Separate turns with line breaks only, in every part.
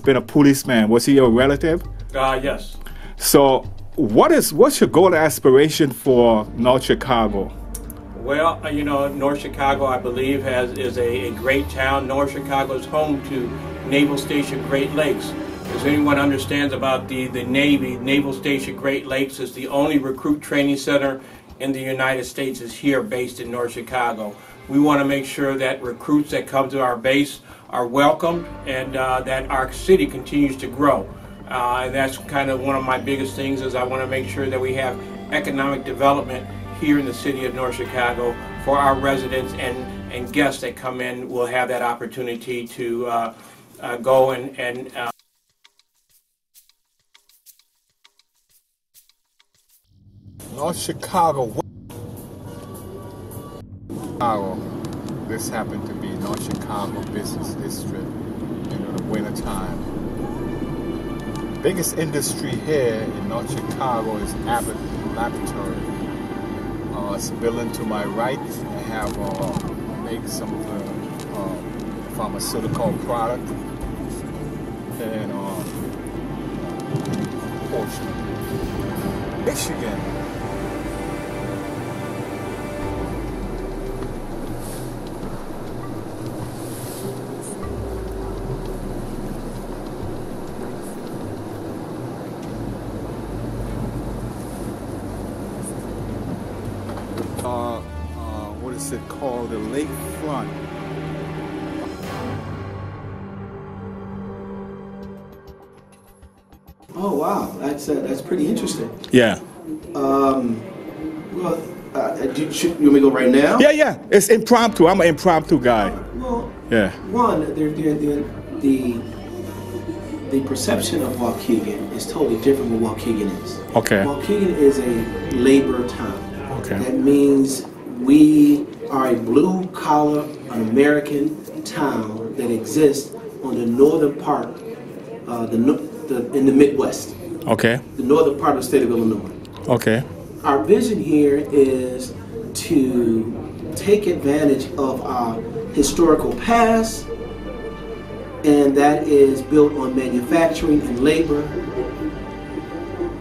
been a policeman. Was he a relative?
Yes.
So what's your goal and aspiration for North Chicago?
Well, North Chicago, I believe, is a great town. North Chicago is home to Naval Station Great Lakes. As anyone understands about the Navy, Naval Station Great Lakes is the only recruit training center in the United States is here based in North Chicago. We want to make sure that recruits that come to our base are welcomed and that our city continues to grow. And that's kind of one of my biggest things is I want to make sure that we have economic development here in the city of North Chicago for our residents and guests that come in will have that opportunity to go and
North Chicago. This happened to be North Chicago Business District in the winter time. Biggest industry here in North Chicago is Abbott Laboratory. It's a building to my right. I have make some of the pharmaceutical product and portion. Michigan. What is it called? The lakefront.
Oh wow, that's pretty interesting.
Yeah.
Well, you want me to go right now?
Yeah. It's impromptu. I'm an impromptu guy.
Well,
yeah.
One, the perception of Waukegan is totally different from what Waukegan is.
Okay.
Waukegan is a labor town.
Okay.
That means we are a blue-collar American town that exists on the northern part, in the Midwest.
Okay.
The northern part of the state of Illinois.
Okay.
Our vision here is to take advantage of our historical past, and that is built on manufacturing and labor.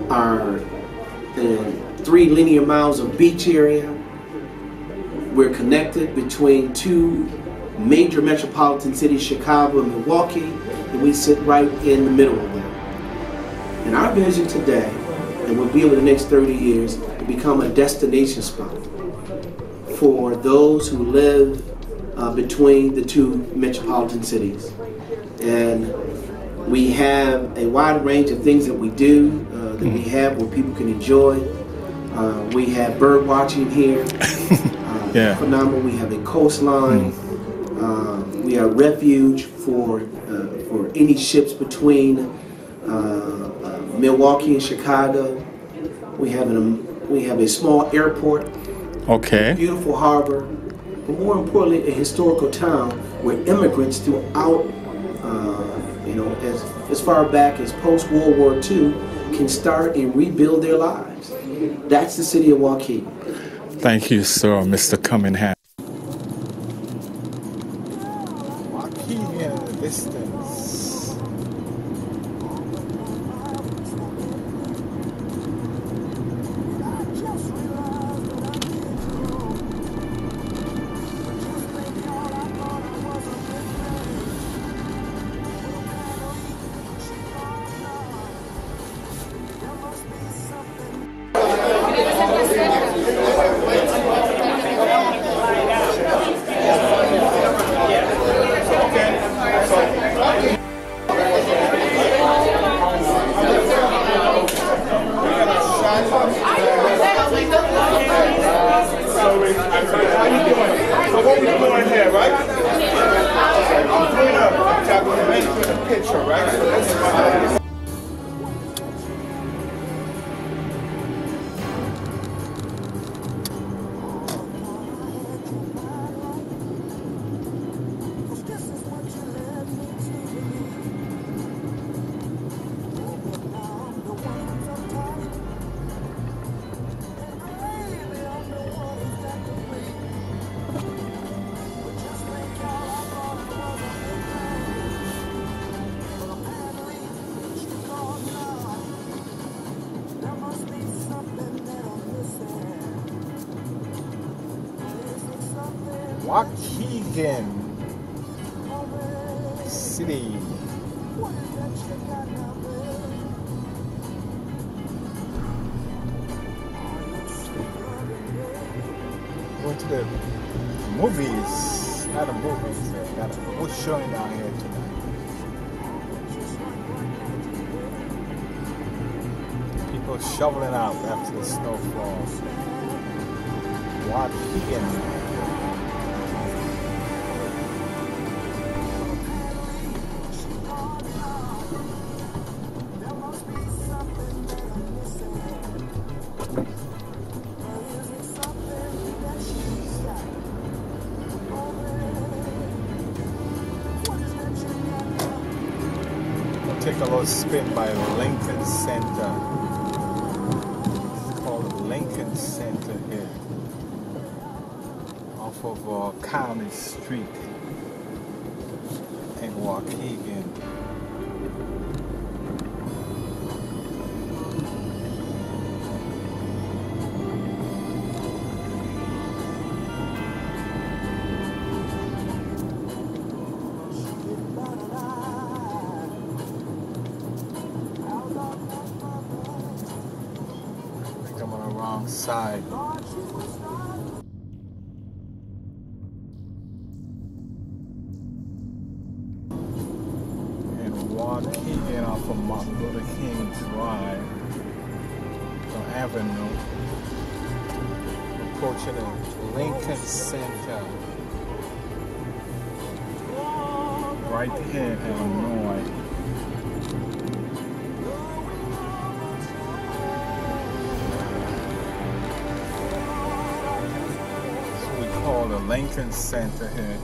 Our 3 linear miles of beach area. We're connected between 2 major metropolitan cities, Chicago and Milwaukee, and we sit right in the middle of that. And our vision today, and will be over the next 30 years, to become a destination spot for those who live between the 2 metropolitan cities. And we have a wide range of things that we do, that we have where people can enjoy. We have bird watching here.
Yeah.
Phenomenal. We have a coastline. We are refuge for any ships between Milwaukee and Chicago. We have a small airport.
Okay.
A beautiful harbor, but more importantly, a historical town where immigrants throughout, as far back as post World War II, can start and rebuild their lives. That's the city of Waukegan.
Thank you, sir, Mr. Cummingham. Waukegan in the distance. Waukegan City. Going to the movies, not the movies. Got a what's showing down here tonight. People shoveling out after the snow falls. Waukegan. Take a little spin by Lincoln Center. It's called Lincoln Center here, off of County Street in Waukegan. Wrong side. And Waukegan off of Martin Luther King Drive, Avenue, approaching the Lincoln Center, right here in Illinois. Called the Lincoln Center here.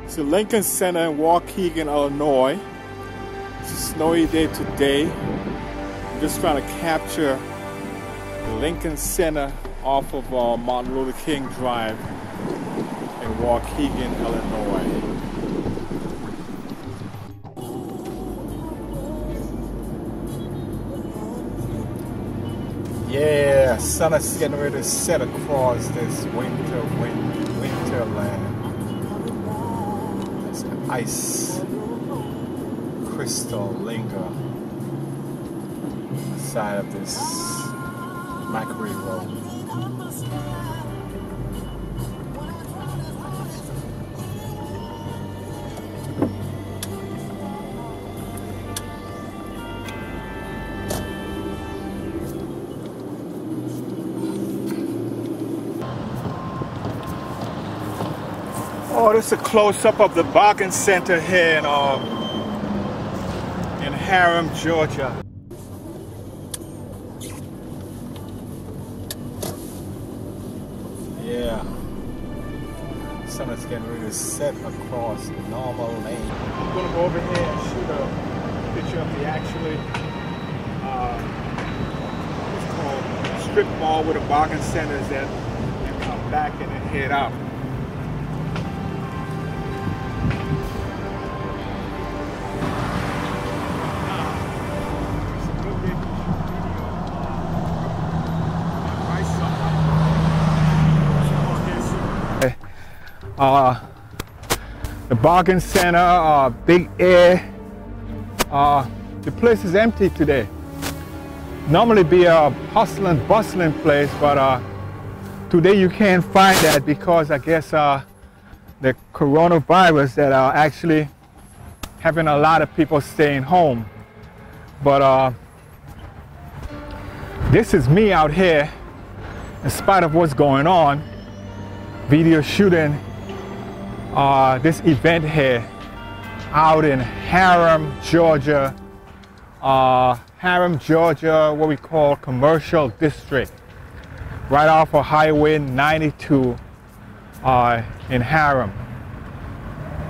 It's the Lincoln Center in Waukegan, Illinois. It's a snowy day today. I'm just trying to capture the Lincoln Center off of Martin Luther King Drive in Waukegan, Illinois. Yeah, sun is getting ready to set across this winterland. Ice crystal linger side of this Macquarie Road. Oh, this is a close-up of the Bargain Center here in Harum, Georgia. Yeah, sun is getting ready to set across Normal Lane. I'm gonna go over here and shoot a picture of the actually what's called strip mall where the Bargain Center is at, and come back and then head out. the bargain center, Big Air. The place is empty today. Normally be a hustling, bustling place, but today you can't find that because I guess the coronavirus that are actually having a lot of people staying home. But this is me out here, in spite of what's going on, video shooting this event here out in Harum, Georgia. Harum, Georgia, what we call Commercial District, right off of Highway 92 in Harum.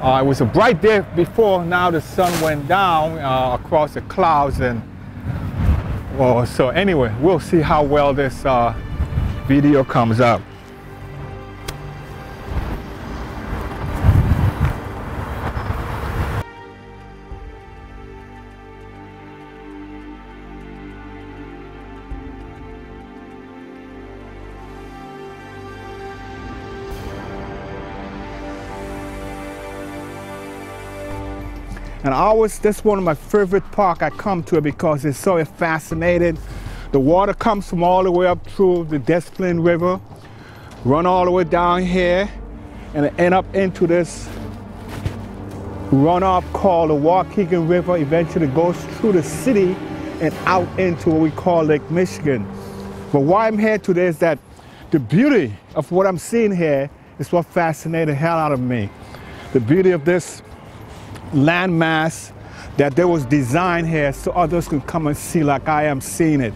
It was a bright day before, now the sun went down across the clouds, and well, so anyway, we'll see how well this video comes out. And that's one of my favorite parks I come to because it's so fascinating. The water comes from all the way up through the Des Plaines River, run all the way down here, and end up into this runoff called the Waukegan River. Eventually goes through the city and out into what we call Lake Michigan. But why I'm here today is that the beauty of what I'm seeing here is what fascinated the hell out of me. The beauty of this landmass that there was designed here so others can come and see like I am seeing it.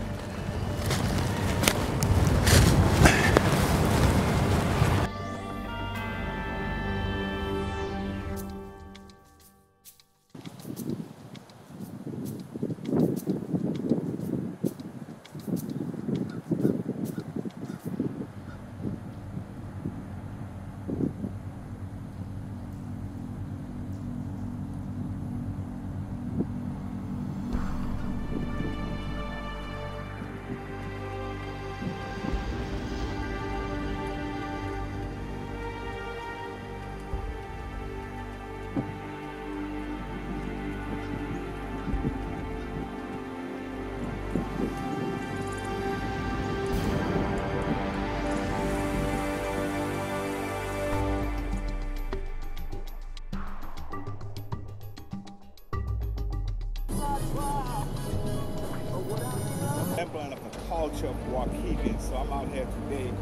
Of the culture of Waukegan, so I'm out here today.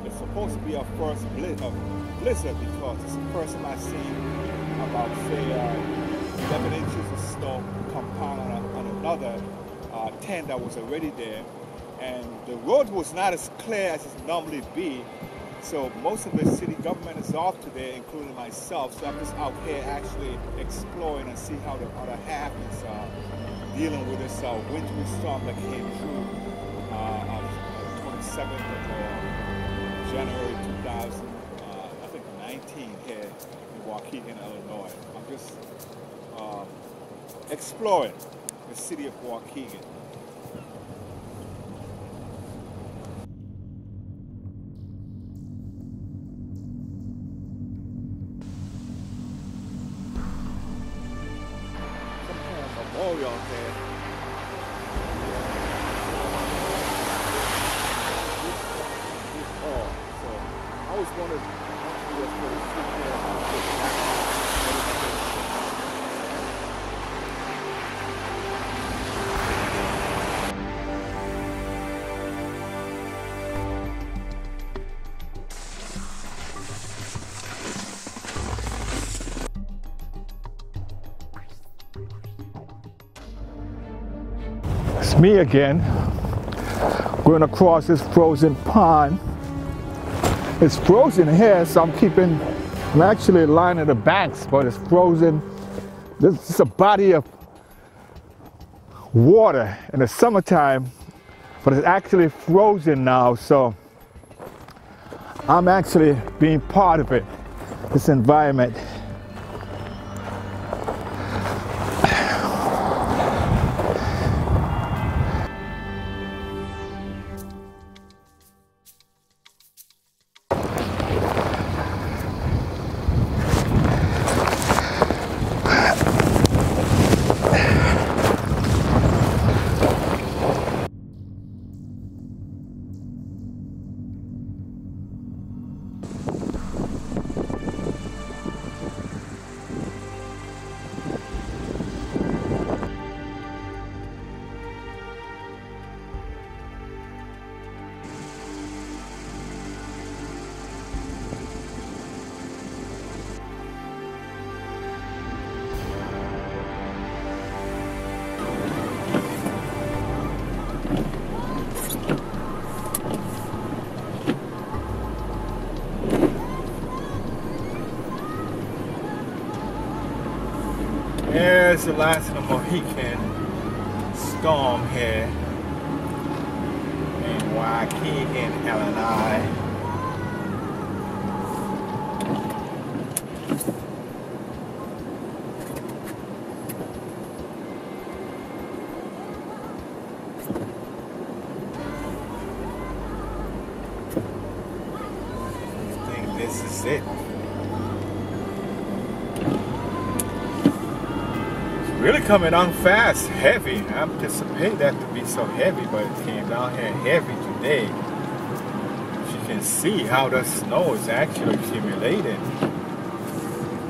It's supposed to be our first blizzard because it's the first time I've seen about say 11 inches of snow compound on another 10 that was already there, and the road was not as clear as it normally be. So most of the city government is off today, including myself. So I'm just out here actually exploring and see how the other half is dealing with this wintry storm that came through on 27th of January 2019 here in Waukegan, Illinois. I'm just exploring the city of Waukegan. Some kind of memorial here. I always wanted It's me again, going across this frozen pond. It's frozen here, so I'm actually lining the banks, but it's frozen. This is a body of water in the summertime, but it's actually frozen now, so I'm actually being part of it, this environment. is the last of the Mohican storm here in Waukegan, Illinois. I think this is it. Really coming on fast, heavy. I anticipated that to be so heavy, but it came down here heavy today. You can see how the snow is actually accumulating.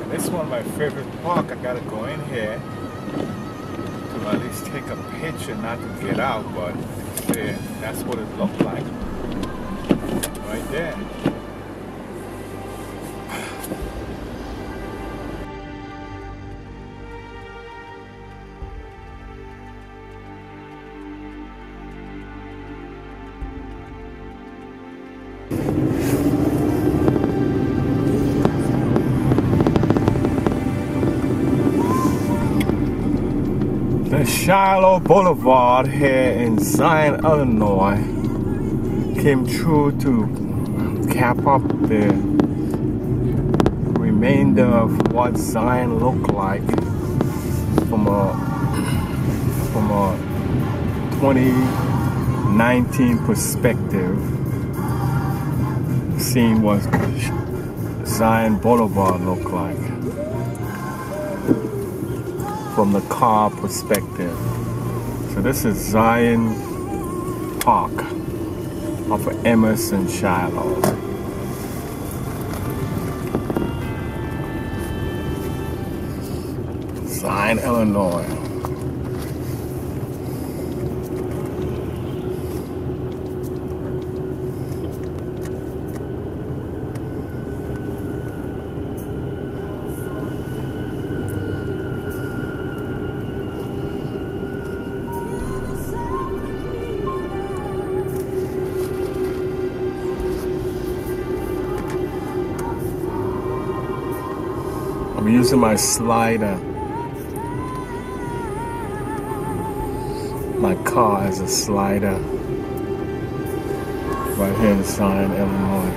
And this is one of my favorite parks. I gotta go in here to at least take a picture, not to get out, but that's what it looked like. Right there. The Shiloh Boulevard here in Zion, Illinois came through to cap up the remainder of what Zion looked like from a 2019 perspective, seeing what Zion Boulevard looked like from the car perspective. So this is Zion Park off of Emerson Shiloh. Zion, Illinois. I'm using my slider. My car has a slider right here in Zion, Illinois.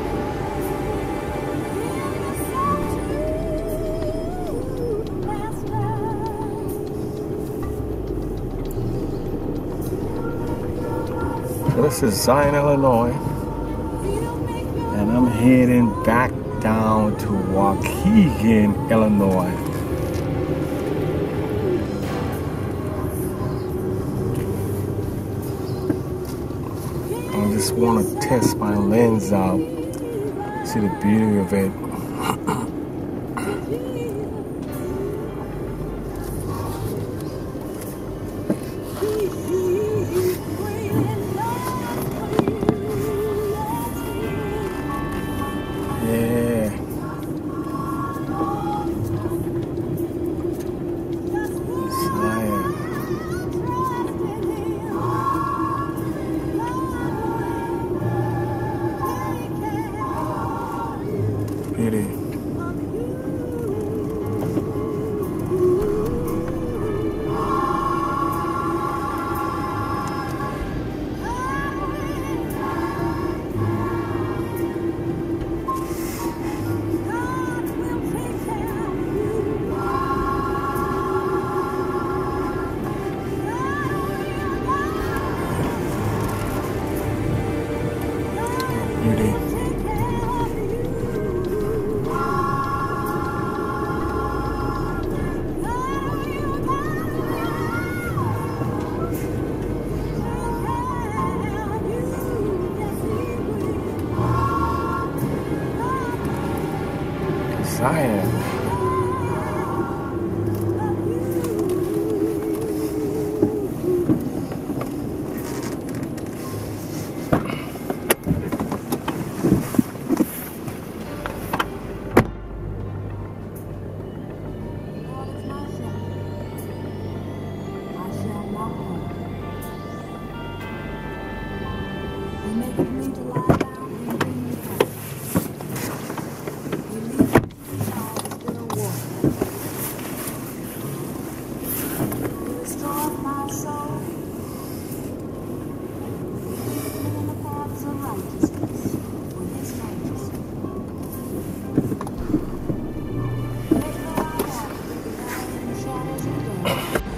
So this is Zion, Illinois, and I'm heading back down to Waukegan, Illinois. I just want to test my lens out, see the beauty of it. Yeah. Beauty. Zion.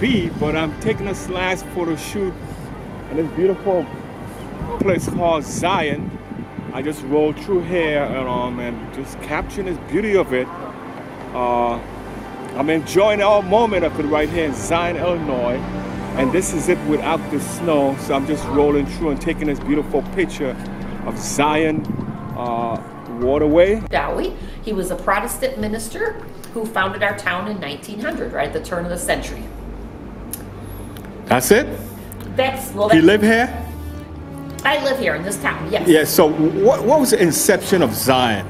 be, but I'm taking a last photo shoot in this beautiful place called Zion. I just rolled through here and just capturing this beauty of it. I'm enjoying all moment of it right here in Zion, Illinois. And this is it without the snow. So I'm just rolling through and taking this beautiful picture of Zion waterway.
Dowie. He was a Protestant minister who founded our town in 1900, right at the turn of the century.
That's it?
He
lived here?
I live here in this town, yes.
Yeah, so what was the inception of Zion?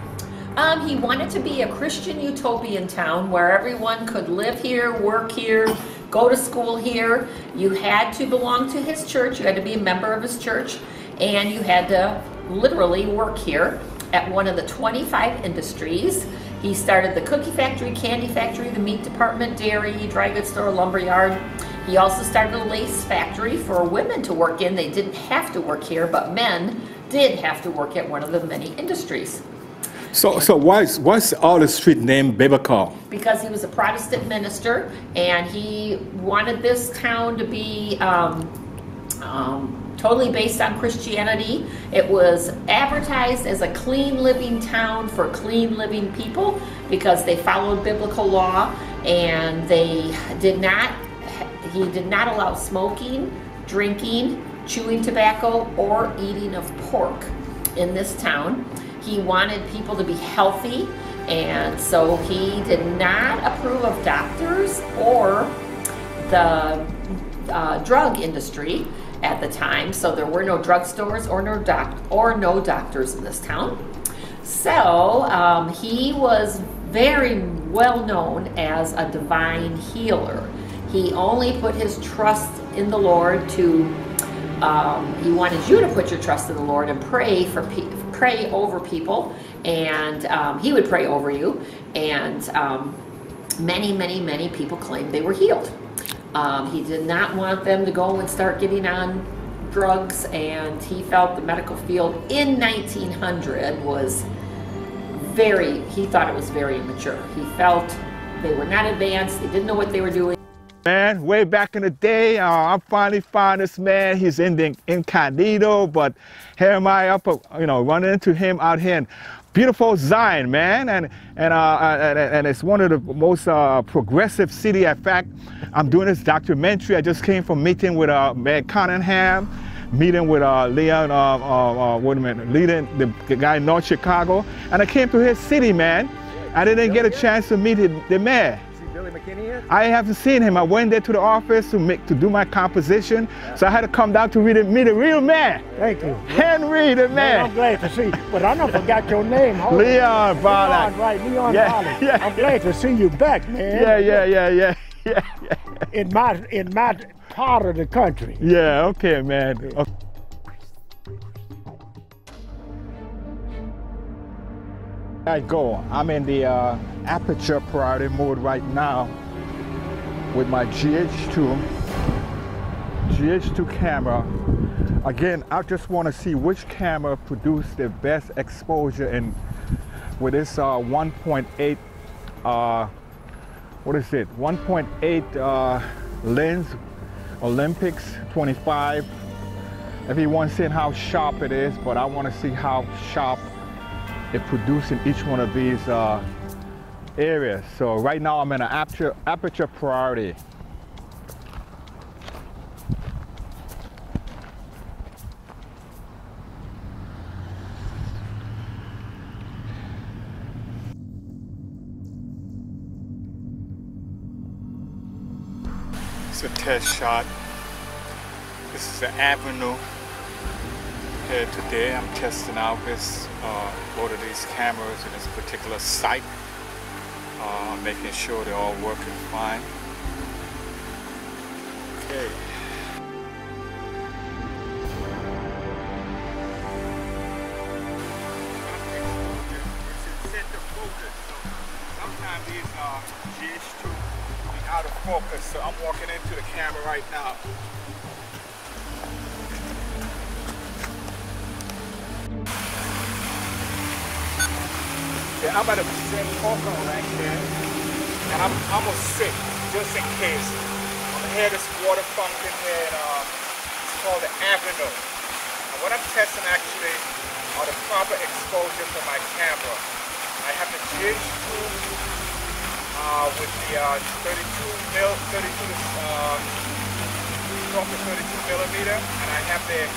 He wanted to be a Christian utopian town where everyone could live here, work here, go to school here. You had to belong to his church, you had to be a member of his church, and you had to literally work here at one of the 25 industries. He started the cookie factory, candy factory, the meat department, dairy, dry goods store, lumber yard. He also started a lace factory for women to work in. They didn't have to work here, but men did have to work at one of the many industries.
So why's all the street named Biblical?
Because he was a Protestant minister, and he wanted this town to be totally based on Christianity. It was advertised as a clean living town for clean living people because they followed biblical law, and he did not allow smoking, drinking, chewing tobacco, or eating of pork in this town. He wanted people to be healthy, and so he did not approve of doctors or the drug industry at the time. So there were no drugstores or no doctors in this town. So he was very well known as a divine healer. He only put his trust in the Lord to, he wanted you to put your trust in the Lord and pray over people, and he would pray over you, and many people claimed they were healed. He did not want them to go and start getting on drugs, and he felt the medical field in 1900 was he thought it was very immature. He felt they were not advanced, they didn't know what they were doing.
Man, way back in the day, I finally found this man. He's in the incognito, but here am I running into him out here in beautiful Zion, man, and it's one of the most progressive city. In fact, I'm doing this documentary. I just came from meeting with Mayor Cunningham, meeting with Leon, leading the guy in North Chicago, and I came to his city, man. I didn't get a chance to meet the mayor. I haven't seen him. I went there to the office to do my composition, so I had to come down to meet a real man.
Thank you.
Henry, the man.
I'm glad to see you, but I don't forgot your name.
Leon Barlock.
Leon, right, Leon Barlock. Yeah. I'm glad to see you back, man.
Yeah.
In my part of the country.
Yeah, okay, man. Okay. I go. I'm in the aperture priority mode right now with my GH2 camera. Again, I just want to see which camera produced the best exposure and with this 1.8 what is it? 1.8 lens, Olympus 25. Everyone's saying how sharp it is, but I want to see how sharp it produced in each one of these areas. So right now I'm in an aperture priority. It's a test shot. This is the avenue. Here today I'm testing out both of these cameras in this particular site. I'm making sure they're all working fine. Okay. Sometimes these GH2 be out of focus, so I'm walking into the camera right now. Yeah, I'm at a set focus right here, and I'm gonna sit just in case. hear this water fountain here, and it's called the Avenue. And what I'm testing actually are the proper exposure for my camera. I have the GH2 with the 12 to 32 millimeter, and I have the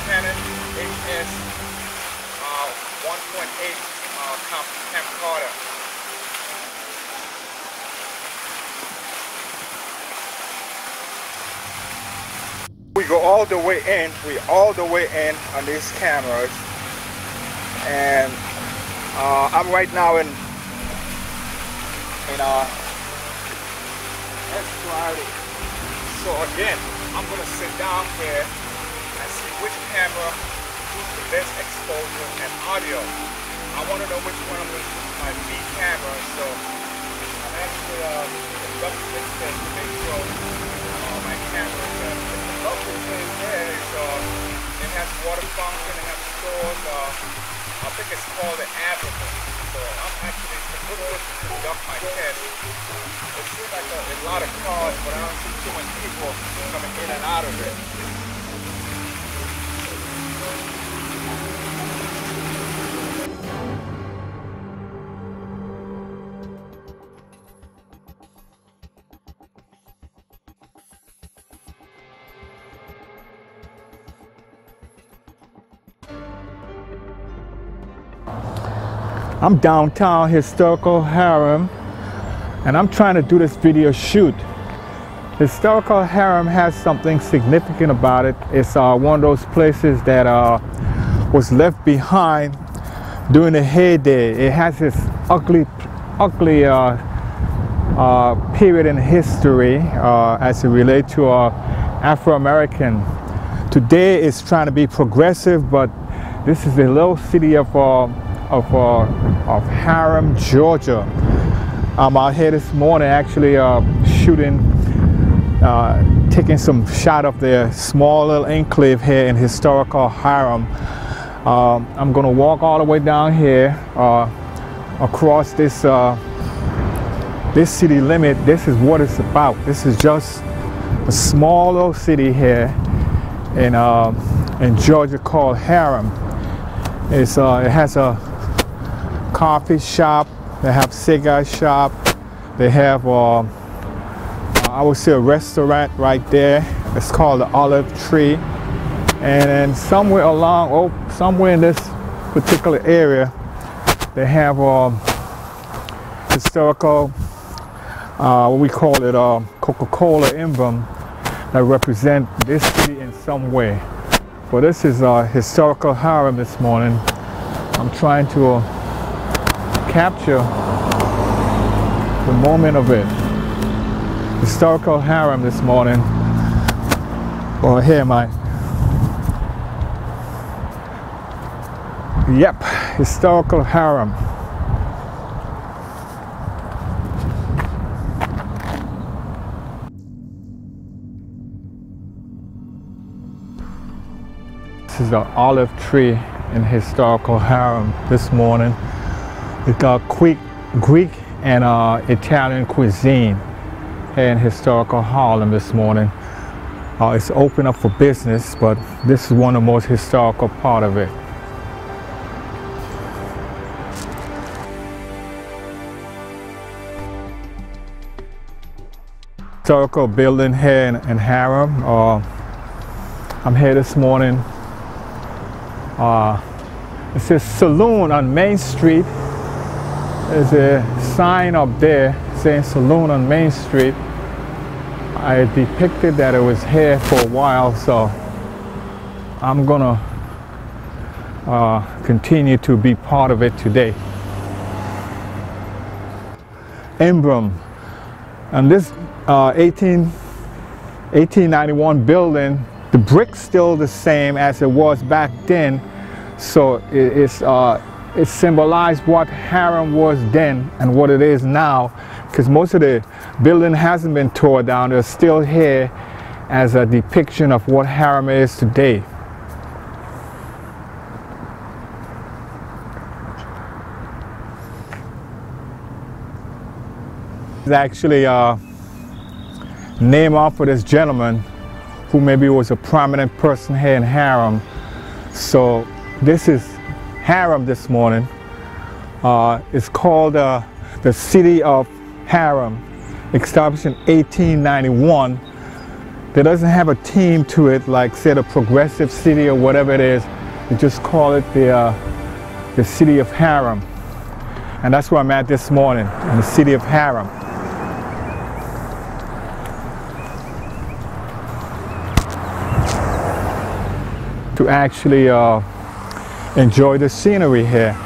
Canon HS 1.8 camcorder. We go all the way in. We all the way in on these cameras, and I'm right now in S30. So again, I'm gonna sit down here and see which camera gives the best exposure and audio. I want to know which one I'm going to use my B camera. So I'm actually double fixing to make sure my camera is the lovely thing there is it has water function, it has stores. I think it's called the Avenue. So I'm actually supposed to conduct my test. It seems like a lot of cars, but I don't see too many people coming in and out of it. I'm downtown Historical Harum, and I'm trying to do this video shoot. Historical Harum has something significant about it. It's one of those places that was left behind during the heyday. It has this ugly period in history as it relates to Afro-American. Today it's trying to be progressive, but this is the little city of Harum, Georgia. I'm out here this morning actually shooting, taking some shot of the small little enclave here in Historical Harum. I'm gonna walk all the way down here across this this city limit. This is what it's about. This is just a small little city here in Georgia called Harum. It has a coffee shop, they have cigar shop, they have I would say a restaurant right there. It's called the Olive Tree, and then somewhere along, somewhere in this particular area, they have historical, what we call it, Coca-Cola emblem that represent this city in some way. Well, this is Historical Harum this morning. I'm trying to capture the moment of it. Historical Harum this morning. Oh, here am I. Yep, Historical Harum. This is the olive tree in Historical Harum this morning. It's got Greek and Italian cuisine here in Historical Harum this morning. It's open up for business, but this is one of the most historical part of it. Historical building here in Harum. I'm here this morning. It says Saloon on Main Street. There's a sign up there saying Saloon on Main Street. I depicted that it was here for a while, so I'm gonna continue to be part of it today. Emblem. And this 1891 building, the brick's still the same as it was back then, so it symbolized what Harum was then and what it is now, because most of the building hasn't been torn down. They're still here as a depiction of what Harum is today. It's actually named after this gentleman who maybe was a prominent person here in Harlem. So this is Harlem this morning. It's called the City of Harlem, established in 1891. There doesn't have a theme to it like, say, the Progressive City or whatever it is. They just call it the City of Harlem. And that's where I'm at this morning, in the City of Harlem. To actually enjoy the scenery here.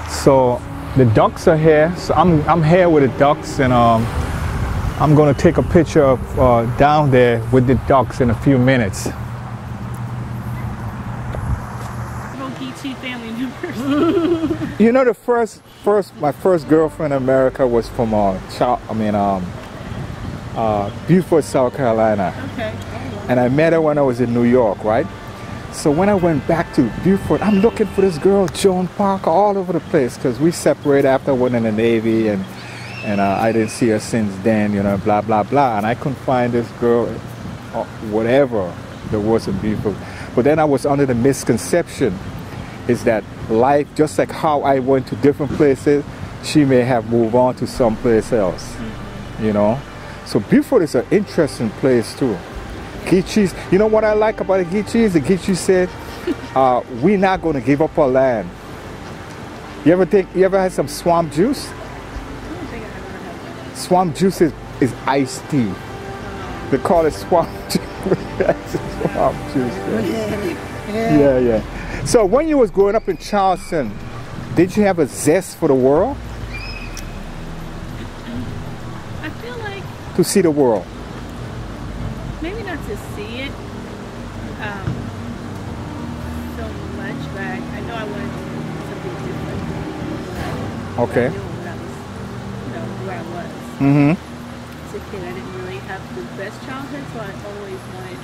So the ducks are here. So I'm here with the ducks, and I'm going to take a picture of down there with the ducks in a few minutes.
Geechee family members.
You know, my first girlfriend in America was from Beaufort, South Carolina.
Okay.
And I met her when I was in New York, right? So when I went back to Beaufort, I'm looking for this girl, Joan Parker, all over the place, because we separated after I went in the Navy, and I didn't see her since then, you know, blah, blah, blah. And I couldn't find this girl, whatever there was in Beaufort. But then I was under the misconception is that life, just like how I went to different places, she may have moved on to someplace else, you know. So Beaufort is an interesting place too. Geechees, you know what I like about the Geechees? The Geechees said, we're not going to give up our land. You ever had some swamp juice?
I don't think I ever had that.
Swamp juice is iced tea. They call it swamp juice. Swamp juice. Yeah, yeah. So when you was growing up in Charleston, did you have a zest for the world?
I feel like
To see the world?
maybe not to see it so much, but I know I wanted to do something different.
Okay.
I knew when I was, where I was.
Mm-hmm.
As a kid, I didn't really have the best childhood, so I always wanted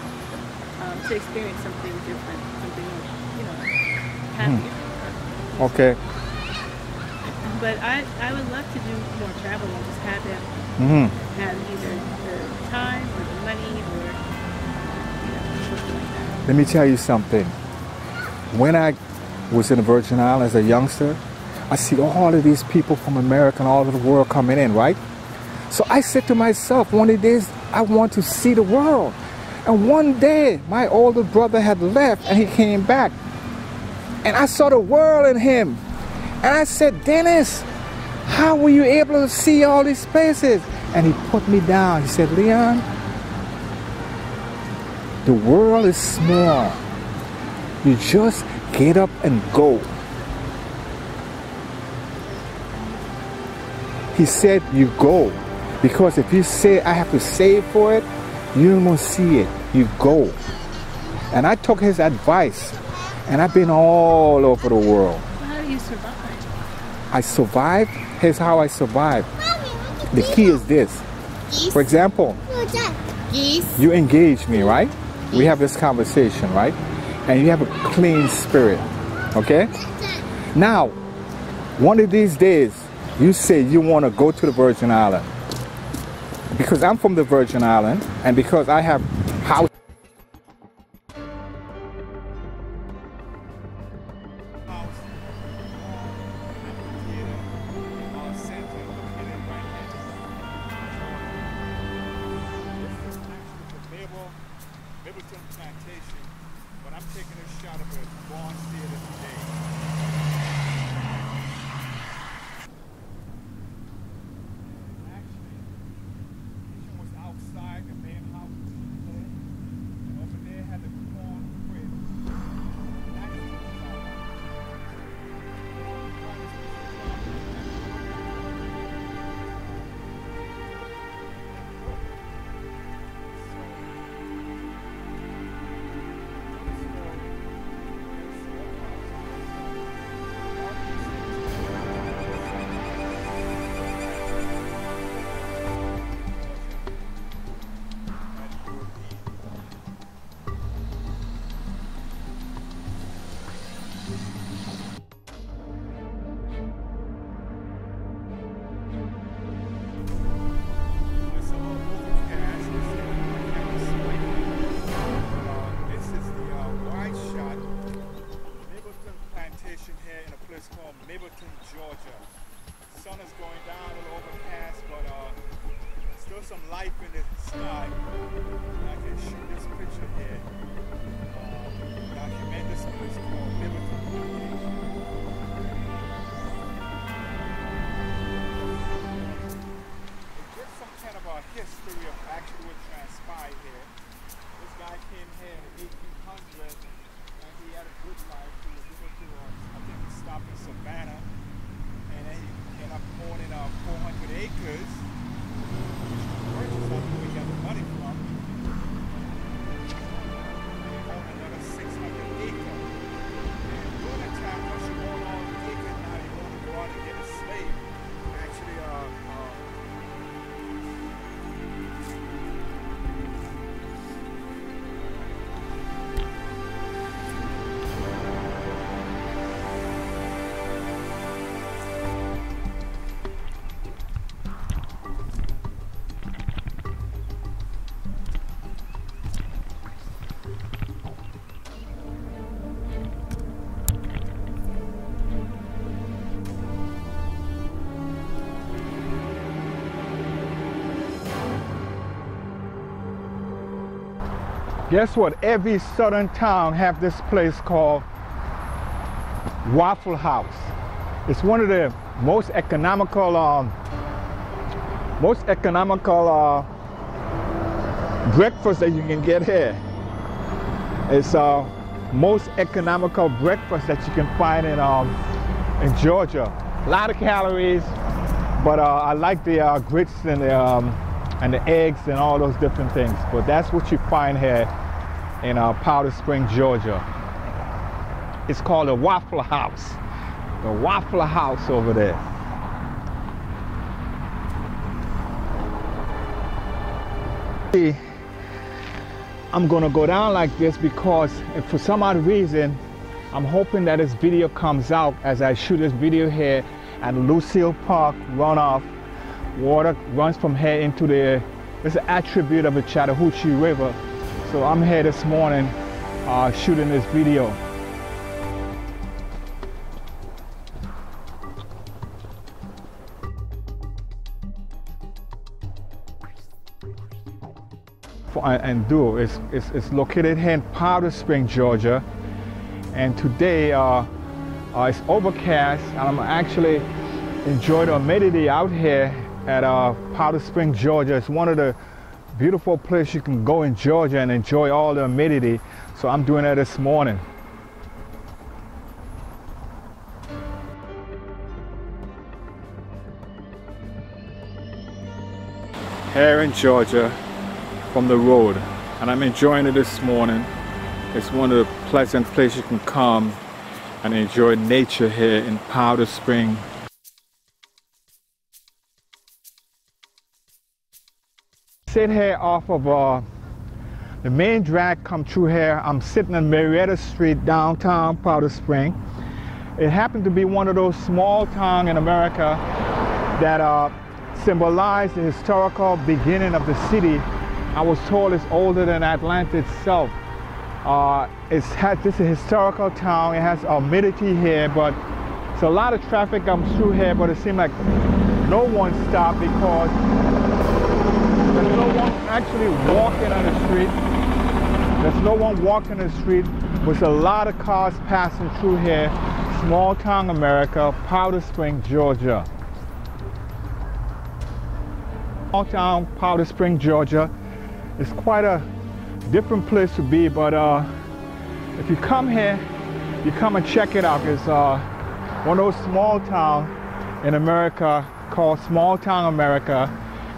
to experience something different, something, happier.
Okay.
But I would love to do more travel. I just haven't had either the time or the money or something like that.
Let me tell you something. When I was in the Virgin Islands as a youngster, I see all of these people from America and all over the world coming in, right? So I said to myself, one of these days, I want to see the world. And one day, my older brother had left and he came back. And I saw the world in him. And I said, Dennis, how were you able to see all these places? And he put me down. He said, Leon, the world is small. You just get up and go. He said, you go. Because if you say, I have to save for it, you won't see it. You go. And I took his advice. And I've been all over the world.
How do you survive?
I survived. Here's how I survived. The key is this. For example, you engage me, right? We have this conversation, right? And you have a clean spirit, okay? Now, one of these days, you say you want to go to the Virgin Island. Because I'm from the Virgin Island, and because I have house. Plantation, but I'm taking a shot of a Barnes Theater today. Actually, kitchen was outside, the main house was there, and over there had the corn crib. fishing here in a place called Middleton, Georgia. The sun is going down, a little overcast, but still some life in the sky. I can shoot this picture here. Document this place called Middleton Location. It gives some kind of a history of actually what transpired here. This guy came here in 1800 and he had a good life. He was able to, I think he stopped in Savannah and then he ended up owning 400 acres. Purchase, that's where he got the money from. He owned another 600 acres. And during that time, once you own all the acres, now you want to go out and get a slave. Actually,
guess what? Every southern town have this place called Waffle House. It's one of the most economical breakfast that you can get here. It's most economical breakfast that you can find in Georgia. A lot of calories, but I like the grits and the eggs and all those different things. But that's what you find here in Powder Spring, Georgia. It's called a Waffle House. The Waffle House over there. I'm gonna go down like this because if for some odd reason, I'm hoping that this video comes out as I shoot this video here at Lucille Park runoff. Water runs from here into the, it's an attribute of the Chattahoochee River. So I'm here this morning shooting this video. It's located here in Powder Spring, Georgia. And today it's overcast and I'm actually enjoying the humidity out here at Powder Spring, Georgia. It's one of the beautiful places you can go in Georgia and enjoy all the humidity. So I'm doing that this morning. Here in Georgia from the road, and I'm enjoying it this morning. It's one of the pleasant places you can come and enjoy nature here in Powder Spring. Sit here off of the main drag come through here. I'm sitting on Marietta Street, downtown Powder Spring. It happened to be one of those small towns in America that symbolize the historical beginning of the city. I was told it's older than Atlanta itself. This is a historical town. It has humidity here, but it's a lot of traffic comes through here, but it seems like no one stopped because there's no one actually walking on the street. There's no one walking the street with a lot of cars passing through here. Small town America, Powder Spring, Georgia. Small town, Powder Spring, Georgia. It's quite a different place to be, but if you come here, you come and check it out. It's one of those small towns in America called Small Town America.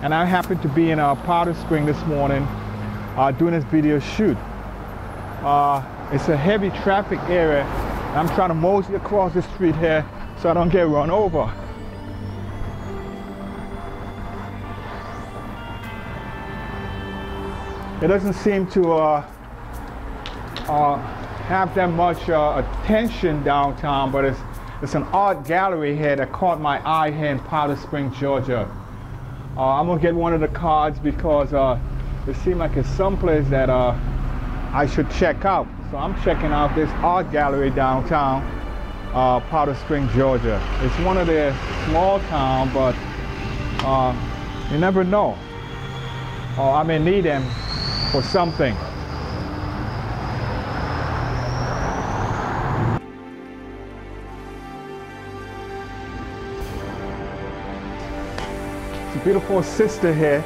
And I happen to be in Powder Spring this morning doing this video shoot. It's a heavy traffic area. I'm trying to mosey across the street here so I don't get run over. It doesn't seem to have that much attention downtown, but it's an art gallery here that caught my eye here in Powder Spring, Georgia. I'm gonna get one of the cards because it seems like it's someplace that I should check out. So I'm checking out this art gallery downtown. Powder Spring, Georgia. It's one of their small towns, but you never know. I may need them for something. It's a beautiful sister here,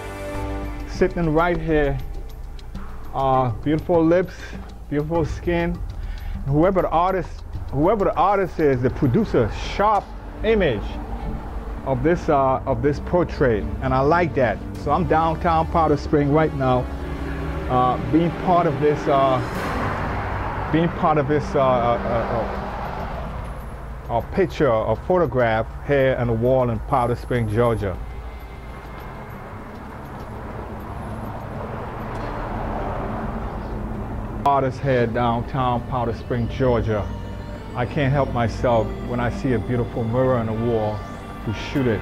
sitting right here. Beautiful lips, beautiful skin. Whoever the artist is, the producer, sharp image of this portrait, and I like that. So I'm downtown Powder Spring right now, being part of this picture, a photograph here on the wall in Powder Spring, Georgia. Artist here downtown Powder Spring, Georgia. I can't help myself when I see a beautiful mirror on the wall to shoot it.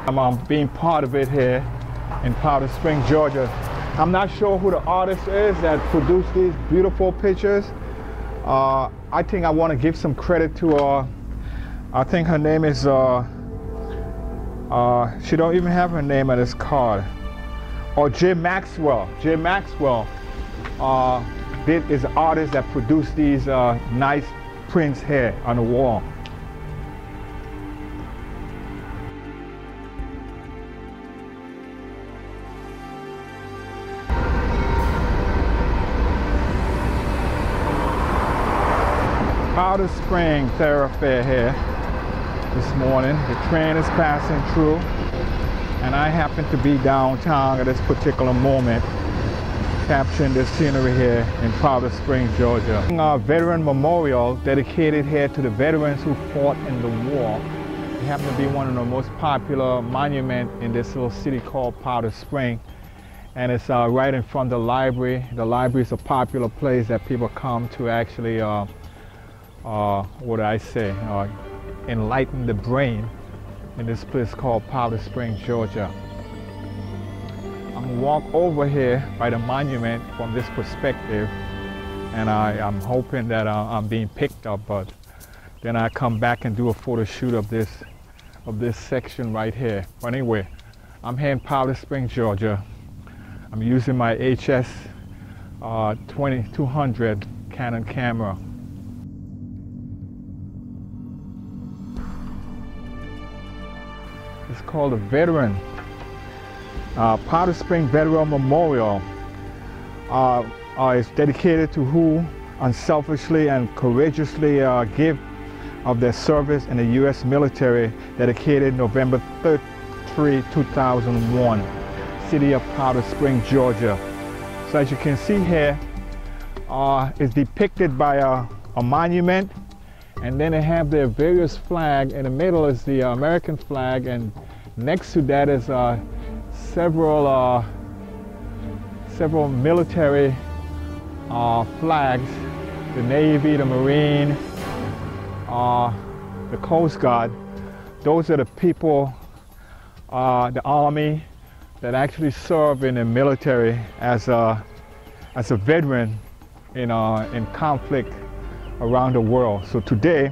I'm being part of it here in Powder Spring, Georgia. I'm not sure who the artist is that produced these beautiful pictures. I think I want to give some credit to I think her name is she don't even have her name on this card. Or Jay Maxwell. Jay Maxwell is the artist that produced these nice prints here on the wall. Powder Spring thoroughfare here this morning. The train is passing through, and I happen to be downtown at this particular moment, capturing the scenery here in Powder Spring, Georgia. Our veteran memorial dedicated here to the veterans who fought in the war. It happened to be one of the most popular monuments in this little city called Powder Spring, and it's right in front of the library. The library is a popular place that people come to actually, what do I say, enlighten the brain in this place called Powder Spring, Georgia. I'm gonna walk over here by the monument from this perspective, and I'm hoping that I'm being picked up, but then I come back and do a photo shoot of this section right here. But anyway, I'm here in Powder Spring, Georgia. I'm using my HS 2200 Canon camera. It's called a veteran, Powder Spring Veteran Memorial. It's dedicated to who unselfishly and courageously give of their service in the U.S. military, dedicated November 3, 2001, city of Powder Spring, Georgia. So as you can see here, it's depicted by a monument, and then they have their various flags. In the middle is the American flag, and next to that is several military flags: the Navy, the Marine, the Coast Guard. Those are the people, the Army, that actually serve in the military as a veteran in conflict around the world. So today,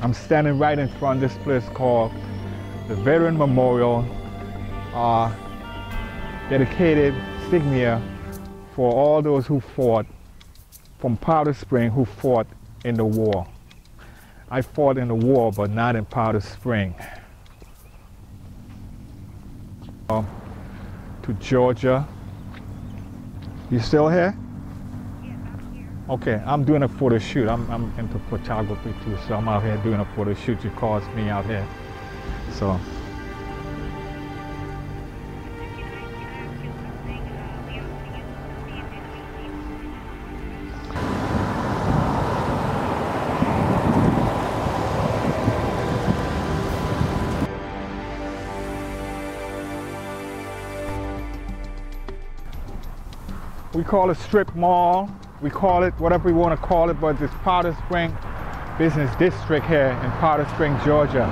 I'm standing right in front of this place called the Veteran Memorial, dedicated insignia for all those who fought from Powder Spring, who fought in the war. I fought in the war, but not in Powder Spring. To Georgia. You still here? Okay, I'm doing a photo shoot. I'm into photography too, so I'm out here doing a photo shoot. You called me out here. So. We call it strip mall. We call it whatever we want to call it, but it's Powder Spring Business District here in Powder Spring, Georgia.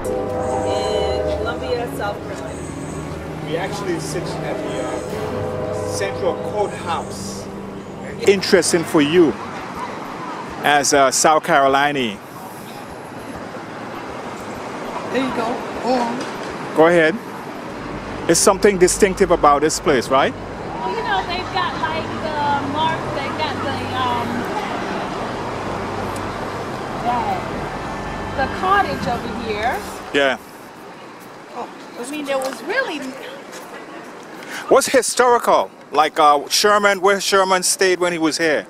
In Columbia, South Carolina.
We He actually sits at the Central Courthouse. Interesting for you as a South Carolinian.
There you go.
Go ahead. There's something distinctive about this place, right?
Well, you know, they've got like the mark, they've got the cottage over here.
Yeah.
I mean, there was really...
What's historical? Like Sherman, where Sherman stayed when he was here?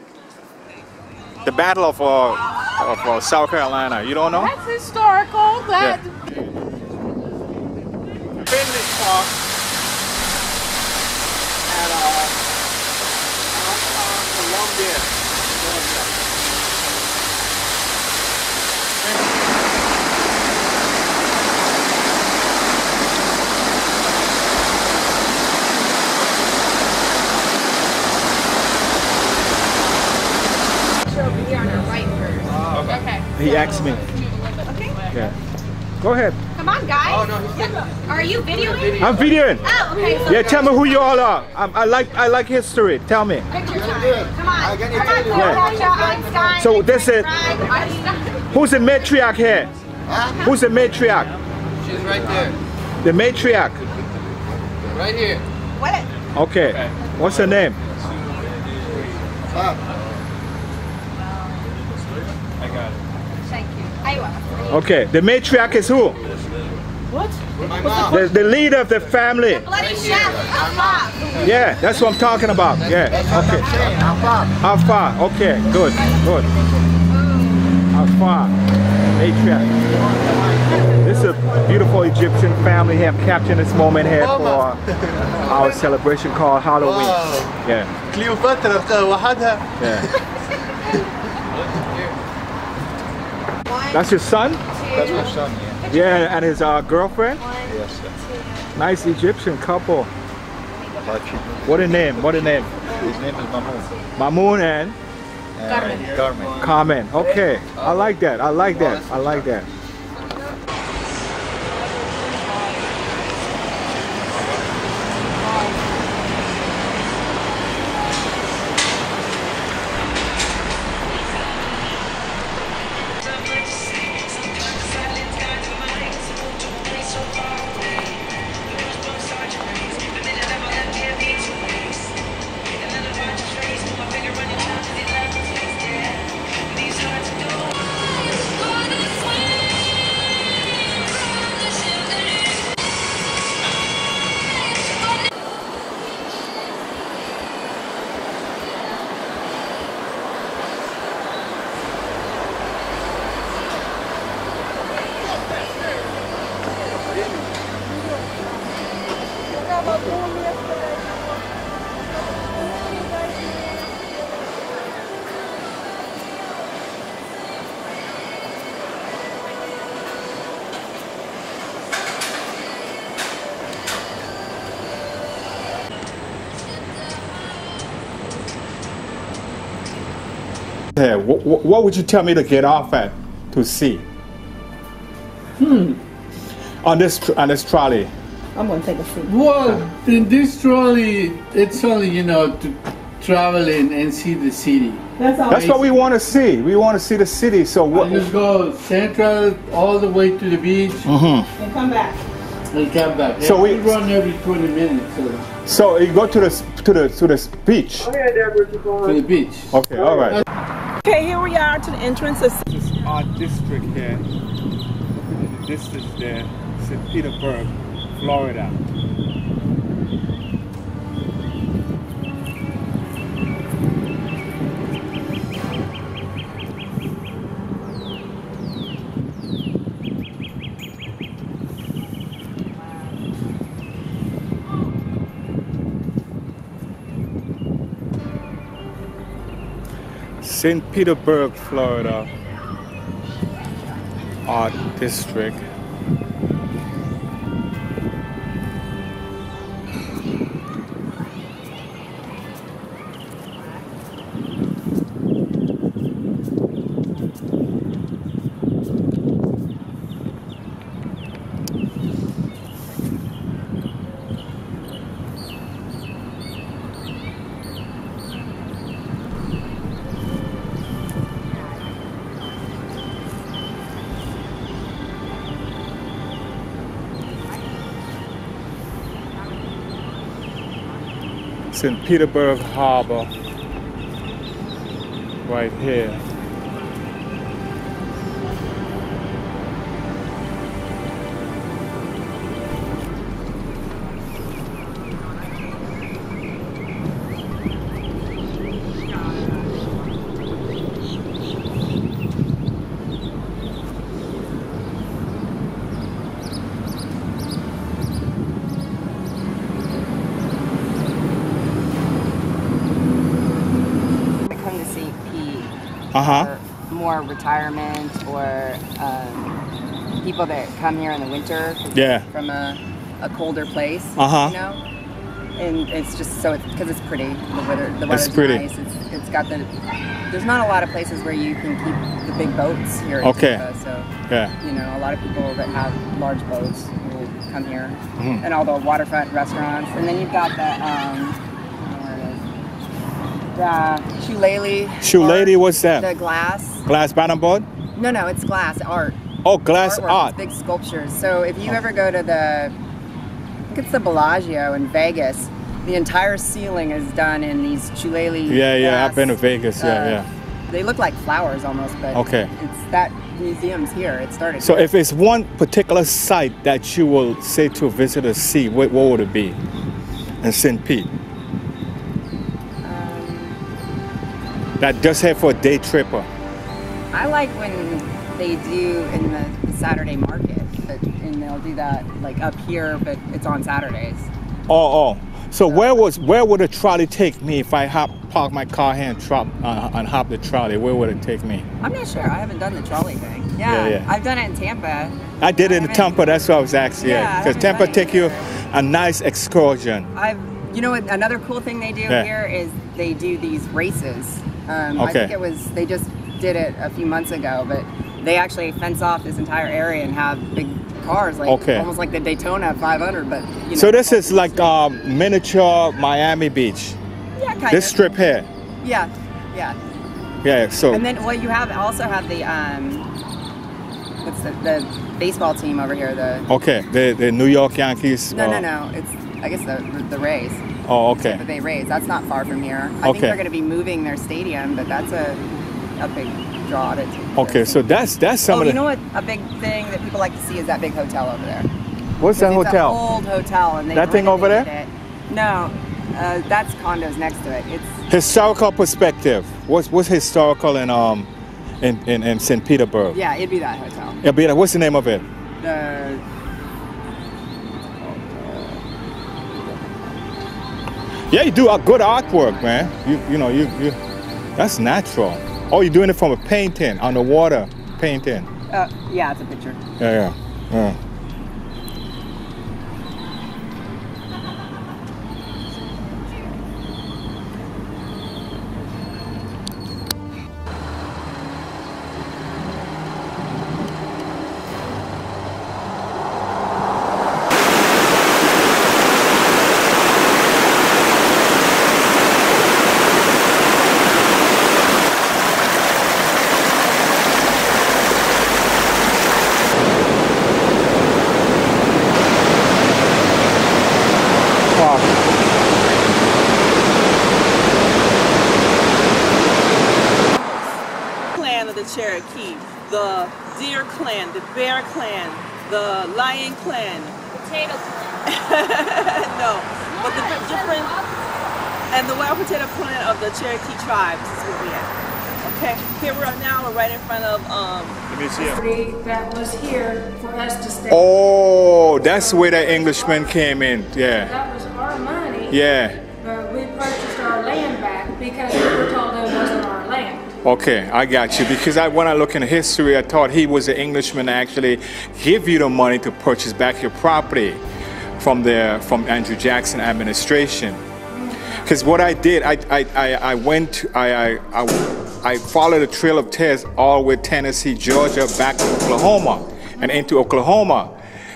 The Battle of South Carolina. You don't know?
That's historical. That...
Yeah. Finley Park at Columbia, Georgia.
Over here on our right first. Okay.
He asked me.
Okay.
Yeah. Go ahead.
Come on, guys. Oh, no, are you videoing?
I'm videoing.
Oh, okay. So
Yeah, tell me who you all are. I like history. Tell me.
picture time. Come on. Come on, Einstein.
So this is
Einstein.
who's the matriarch here? Who's the matriarch?
She's right there.
The matriarch.
Right here.
What?
Okay. What's her name?
Thank you. Iowa.
Okay. The matriarch is who?
What?
My mom.
The leader of the family.
Bloody chef. Allah.
Yeah, that's what I'm talking about. Yeah. Okay. How far? Okay. Good. Good. How far? Matriarch. This is a beautiful Egyptian family here. I'm capturing this moment here for our celebration called Halloween. Yeah.
كليوباترا وحدها.
Yeah. That's your son?
That's my son, yeah.
Yeah, and his girlfriend?
Yes, sir.
Nice Egyptian couple. What a name? What a name?
His name is Mahmoud.
Mamoon and
Carmen.
Carmen. Okay. I like that. I like that. I like that. Yeah, what would you tell me to get off at to see? On this trolley.
I'm gonna take a seat.
Well, in this trolley, it's only, you know, to travel in and see the city.
That's all.
That's what we want to see. We want to see the city. So what?
Just go central all the way to the beach
And come back.
and come back.
So
we
we-
run every 20 minutes
So you go to the beach.
to the beach.
Okay, all right.
Okay, here we are to the entrance of.
This is our district here. In the distance there, St. Petersburg, Florida. St. Petersburg, Florida, Art District. St. Petersburg Harbor right here.
Or more retirement or people that come here in the winter from a colder place, you know? And it's just so, because it's pretty, the weather's nice, it's got the, there's not a lot of places where you can keep the big boats here in Tampa, so, you know, a lot of people that have large boats will come here, and all the waterfront restaurants, and then you've got the, Shillelagh.
Shillelagh, what's that?
The glass.
Glass bottom board?
No, it's glass art.
Oh, glass art.
It's big sculptures. So if you ever go to I think it's the Bellagio in Vegas, the entire ceiling is done in these Shillelagh.
Yeah, I've been to Vegas.
They look like flowers almost, but it's that museum's here. It started.
So
here.
if it's one particular site that you will say to a visitor see, what would it be in St. Pete? That just have for a day tripper.
I like when they do in the Saturday market, and they'll do that like up here, but it's on Saturdays.
So where would a trolley take me if I park my car here and hop the trolley? Where would it take me?
I'm not sure. I haven't done the trolley thing. Yeah. I've done it in Tampa.
I did it in Tampa. That's what I was asking. Because Tampa take you a nice excursion.
You know what? Another cool thing they do here is they do these races. I think they just did it a few months ago, but they actually fence off this entire area and have big cars, like almost like the Daytona 500. But you know,
so this is like miniature Miami Beach.
Yeah, kind of.
This strip here.
Yeah.
So.
And then you also have the what's the baseball team over here?
The New York Yankees.
No. It's I guess the Rays.
Oh, okay.
The Bay Rays. That's not far from here. I think they're going to be moving their stadium, but that's a big draw to
so that's some of the...
you know what? A big thing that people like to see is that big hotel over there.
What's that hotel?
It's an old hotel, and
that thing over there?
No, that's condos next to it. It's
historical perspective. What's historical in St. Petersburg?
Yeah, it'd be that hotel.
It'd be that. What's the name of it? Yeah, you do a good artwork, man. You that's natural. Oh, you're doing it from a painting on the water painting.
Yeah, it's a picture.
Yeah.
Cherokee, the Deer Clan, the Bear Clan, the Lion Clan.
Potato Clan.
No, but the different, and the Wild Potato Clan of the Cherokee tribes is where we at. Okay, here we are now, we're right in front of,
that was here for us to stay.
Oh, that's where the Englishman came in,
That was our money.
Yeah.
But we purchased our land back because we were told it wasn't our land.
Okay, I got you. Because when I look in history, I thought he was the Englishman that actually give you the money to purchase back your property from Andrew Jackson administration. Because what I did, I followed the Trail of Tears all the way Tennessee, Georgia, back to Oklahoma and into Oklahoma,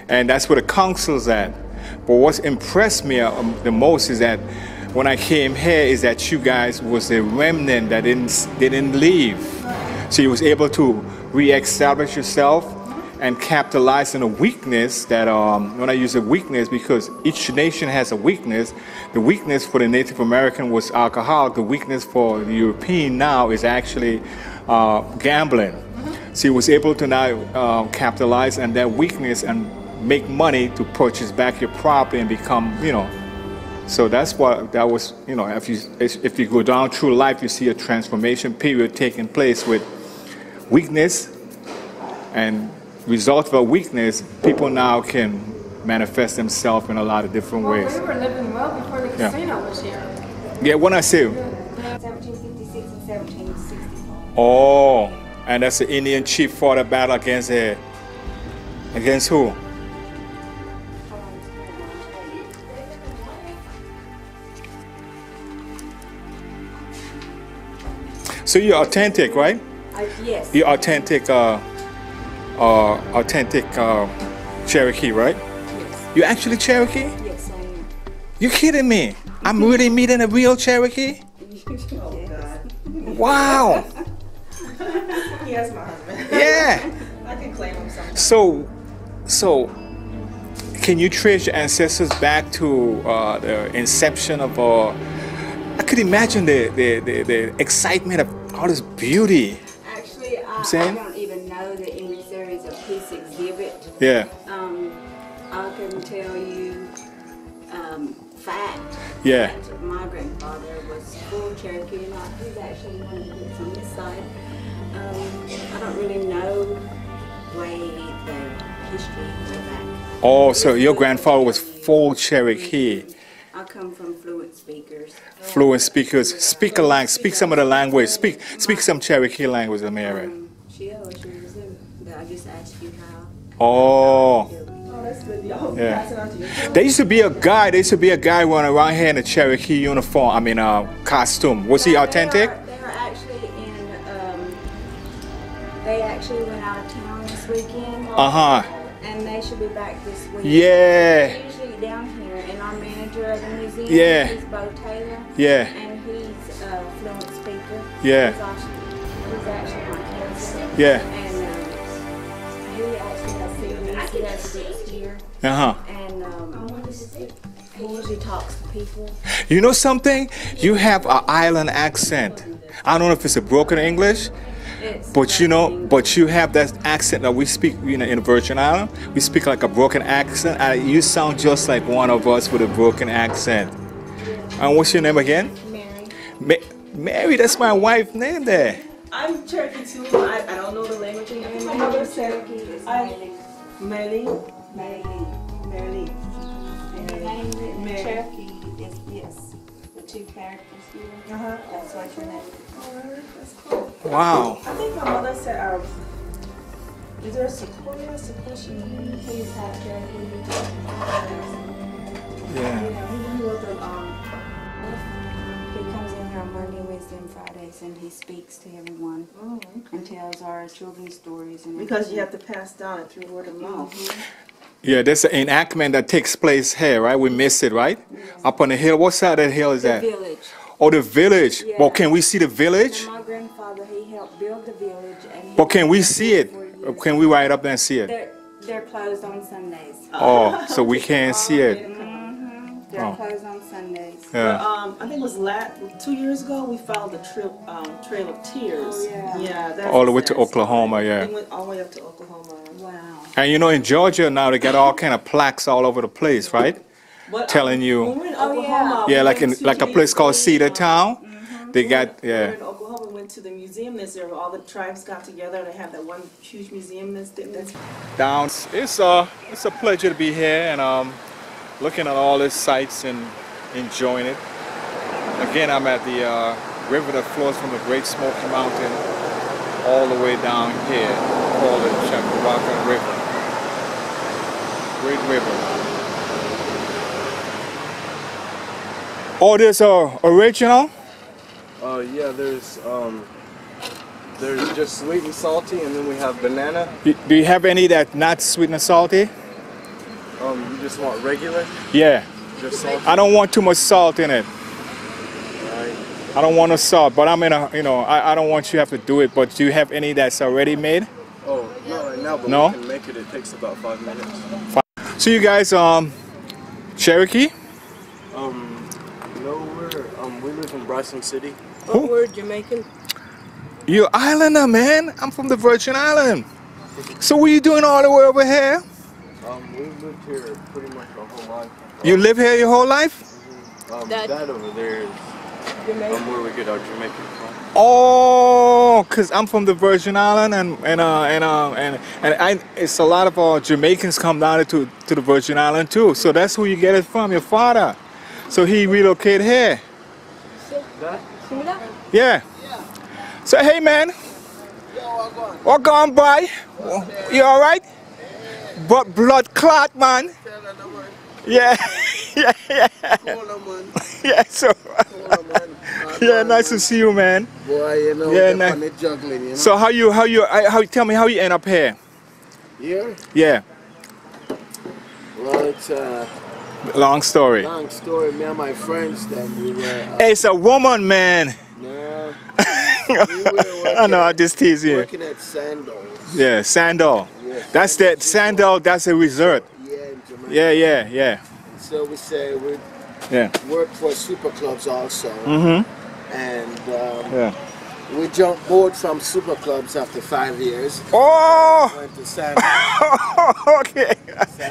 and that's where the council's at. But what's impressed me the most is that when I came here is that you guys was a remnant that didn't leave. So you was able to re-establish yourself
and capitalize on a weakness that, when I use a weakness, because each nation has a weakness. The weakness for the Native American was alcohol. The weakness for the European now is actually gambling. So he was able to now capitalize on that weakness and make money to purchase back your property and become, you know. So that's what that was, you know, if you go down through life, you see a transformation period taking place with weakness, and result of a weakness, people now can manifest themselves in a lot of different ways.
We were living well before the casino was here.
Yeah, when I say
1756 and 1764.
Oh, and that's the Indian chief fought a battle against who? So you're authentic, right?
Yes.
You're authentic, Cherokee, right?
Yes.
You actually Cherokee?
Yes, I am.
You kidding me? I'm really meeting a real Cherokee?
Oh, God.
Wow.
He has my husband.
Yeah.
I can claim him sometimes.
So, can you trace your ancestors back to the inception of? I could imagine the excitement of all this beauty.
Actually, I don't even know that in this area is a peace exhibit.
Yeah.
I can tell you fact.
Yeah.
That my grandfather was full Cherokee, and he's actually one of the groups on this side. I don't really know the history way back.
Oh, so your grandfather was full Cherokee.
I come from fluent speakers.
Fluent speakers. Speak a language. Speak some of the language. Speak some Cherokee language, Mary.
I just asked you how.
Oh.
Oh, that's good. Y'all
Yeah.
pass it on to you.
There used to be a guy. Running around here in a Cherokee uniform. I mean, costume. Was he authentic?
They were actually they actually went out of town this weekend. And they should be back this week.
Yeah.
They're usually down here, and our manager of the museum,
Yeah.
he's Bo Taylor.
Yeah.
And he's a fluent speaker.
Yeah.
He's actually my cousin.
Yeah.
And he actually has CDs. He has books here.
Uh-huh.
And he usually talks to people.
You know something? You have an island accent. I don't know if it's a broken English, but you have that accent that we speak, you know, in the Virgin Island. We speak like a broken accent. You sound just like one of us with a broken accent. And what's your name again?
Mary.
Mary, that's my wife's name there.
I'm Cherokee too. I don't know the language. And my mother said, Merlin.
Cherokee is yes. The two characters here. That's what your name is.
Wow.
I think my mother said, is there a Sequoia?
He's half Cherokee.
Yeah.
He comes in here on Monday, Wednesday, and Fridays, and he speaks to everyone and tells our children's stories. And
because you have to pass down it through word of mouth.
Yeah, there's an enactment that takes place here, right? We missed it, right? Up on the hill. What side of the hill is that?
The village.
Oh, the village.
Yeah.
Well, can we see the village?
And my grandfather, he helped build the village. And
But can we see it? Can we ride up there and see it?
They're closed on Sundays.
Oh, so we can't see it.
They're closed on Sundays.
Yeah.
But, I think it was 2 years ago, we followed the Trail of Tears.
Oh, yeah.
Yeah. That's
All the way to Oklahoma, yeah.
They went all the way up to Oklahoma.
Wow.
And you know, in Georgia now, they got all kind of plaques all over the place, right?
But,
Telling you.
when we were in Oklahoma,
Yeah,
we
like
went to
a
the
place called
museum.
Cedar Town. They got,
We were
yeah.
in Oklahoma, we went to the museum that's there, where all the tribes got together. They have that one huge museum that's
Down. It's a pleasure to be here and looking at all these sights and enjoying it. Again, I'm at the river that flows from the Great Smoky Mountain all the way down here, called the Chappaquiddick River. Great river. Oh, there's original?
Yeah, there's just sweet and salty, and then we have banana.
Do you have any that not sweet and salty?
You just want regular?
Yeah.
Just salty?
I don't want too much salt in it.
Right.
I don't want no salt, but I'm in a, I don't want you to have to do it, but do you have any that's already made?
Oh, not right now, but
No?
we can make it. It takes about 5 minutes.
So you guys, Cherokee?
No, we live in Bryson City.
Oh, we're Jamaican.
You're Islander, man. I'm from the Virgin Island. So what are you doing all the way over here?
We've lived here pretty much our whole life.
You live here your whole life?
That over there is where we get our Jamaican from.
Oh, cause I'm from the Virgin Island, and it's a lot of Jamaicans come down to the Virgin Island too. So that's who you get it from, your father. So he relocated here. Yeah. So hey man, what going by? You all right? But blood clot, man. Yeah, yeah, yeah. Yeah, so. Yeah, nice to see you, man.
Boy, you know,
yeah,
nice. Juggling, you know?
So tell me how you end up here?
Here?
Yeah.
Well, it's
long story.
Long story. Me and my friends, then we were.
It's a woman, man.
No.
I know, I just tease you.
Working at Sandals.
Yeah, Sandal.
Yeah,
that's that Sandal. That's a resort.
Yeah, in Jamaica.
Yeah.
So we say we work for super clubs also. And we jumped board from super clubs after 5 years.
Oh!
Went to Sandals.
Okay.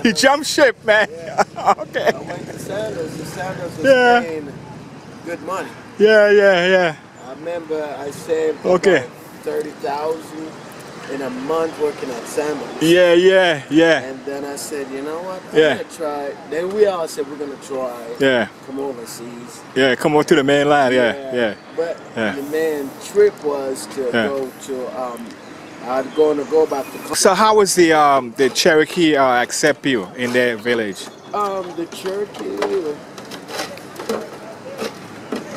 You jumped ship, man.
Yeah.
Okay.
I went to Sandals. The Sandals was paying good money.
Yeah.
I remember I saved about 30,000 in a month working at Sandals.
Yeah.
And then I said, you know what? I'm gonna try. Then we all said we're gonna try.
Yeah.
Come overseas.
Yeah, come on to the mainland. Yeah.
But the main trip was to go to. I'd gonna go back to.
So how was the Cherokee accept you in their village?
The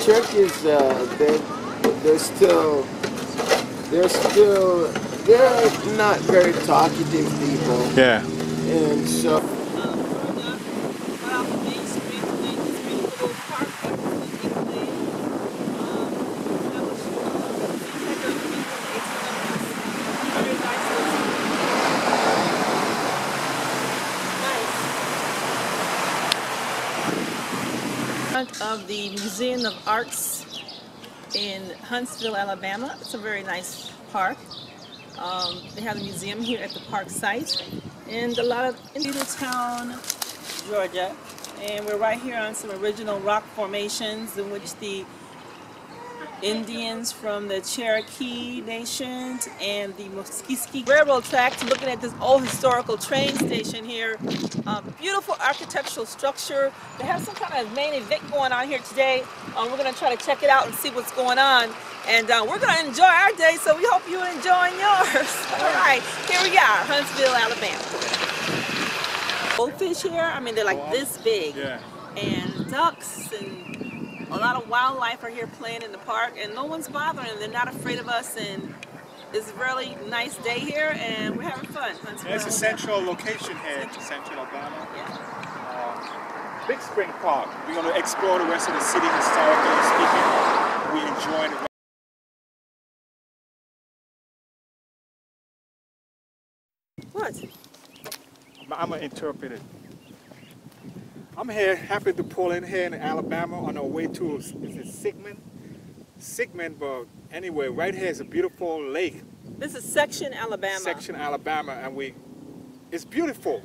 Cherokees, they're not very talkative people.
Yeah.
And so.
Of the Museum of Arts in Huntsville, Alabama. It's a very nice park. They have a museum here at the park site, and a lot of Town, Georgia. And we're right here on some original rock formations in which the Indians from the Cherokee Nation and the Muskegon Railroad tracks. Looking at this old historical train station here. Beautiful architectural structure. They have some kind of main event going on here today. We're going to try to check it out and see what's going on. And we're going to enjoy our day, so we hope you're enjoying yours. All right, here we are, Huntsville, Alabama. Goldfish here, I mean, they're like this big.
Yeah.
And ducks and a lot of wildlife are here playing in the park, and no one's bothering them. They're not afraid of us, and it's a really nice day here, and we're having fun.
It's a central location here in Central Alabama. Big Spring Park. We're going to explore the rest of the city historically speaking. We enjoy it.
What?
I'm going to interpret it. I'm here, happy to pull in here in Alabama on our way to, is it Sigmund, but anyway, right here is a beautiful lake.
This is Section, Alabama.
Section, Alabama, and it's beautiful.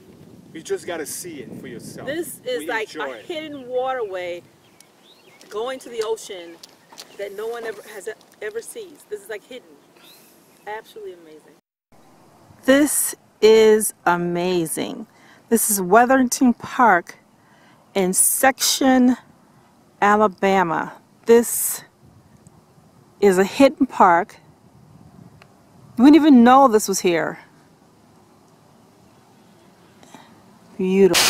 You just got to see it for yourself.
This is like a hidden waterway going to the ocean that no one ever sees. This is like hidden. Absolutely amazing. This is amazing. This is Wetherington Park in Section, Alabama. This is a hidden park. We didn't even know this was here. Beautiful.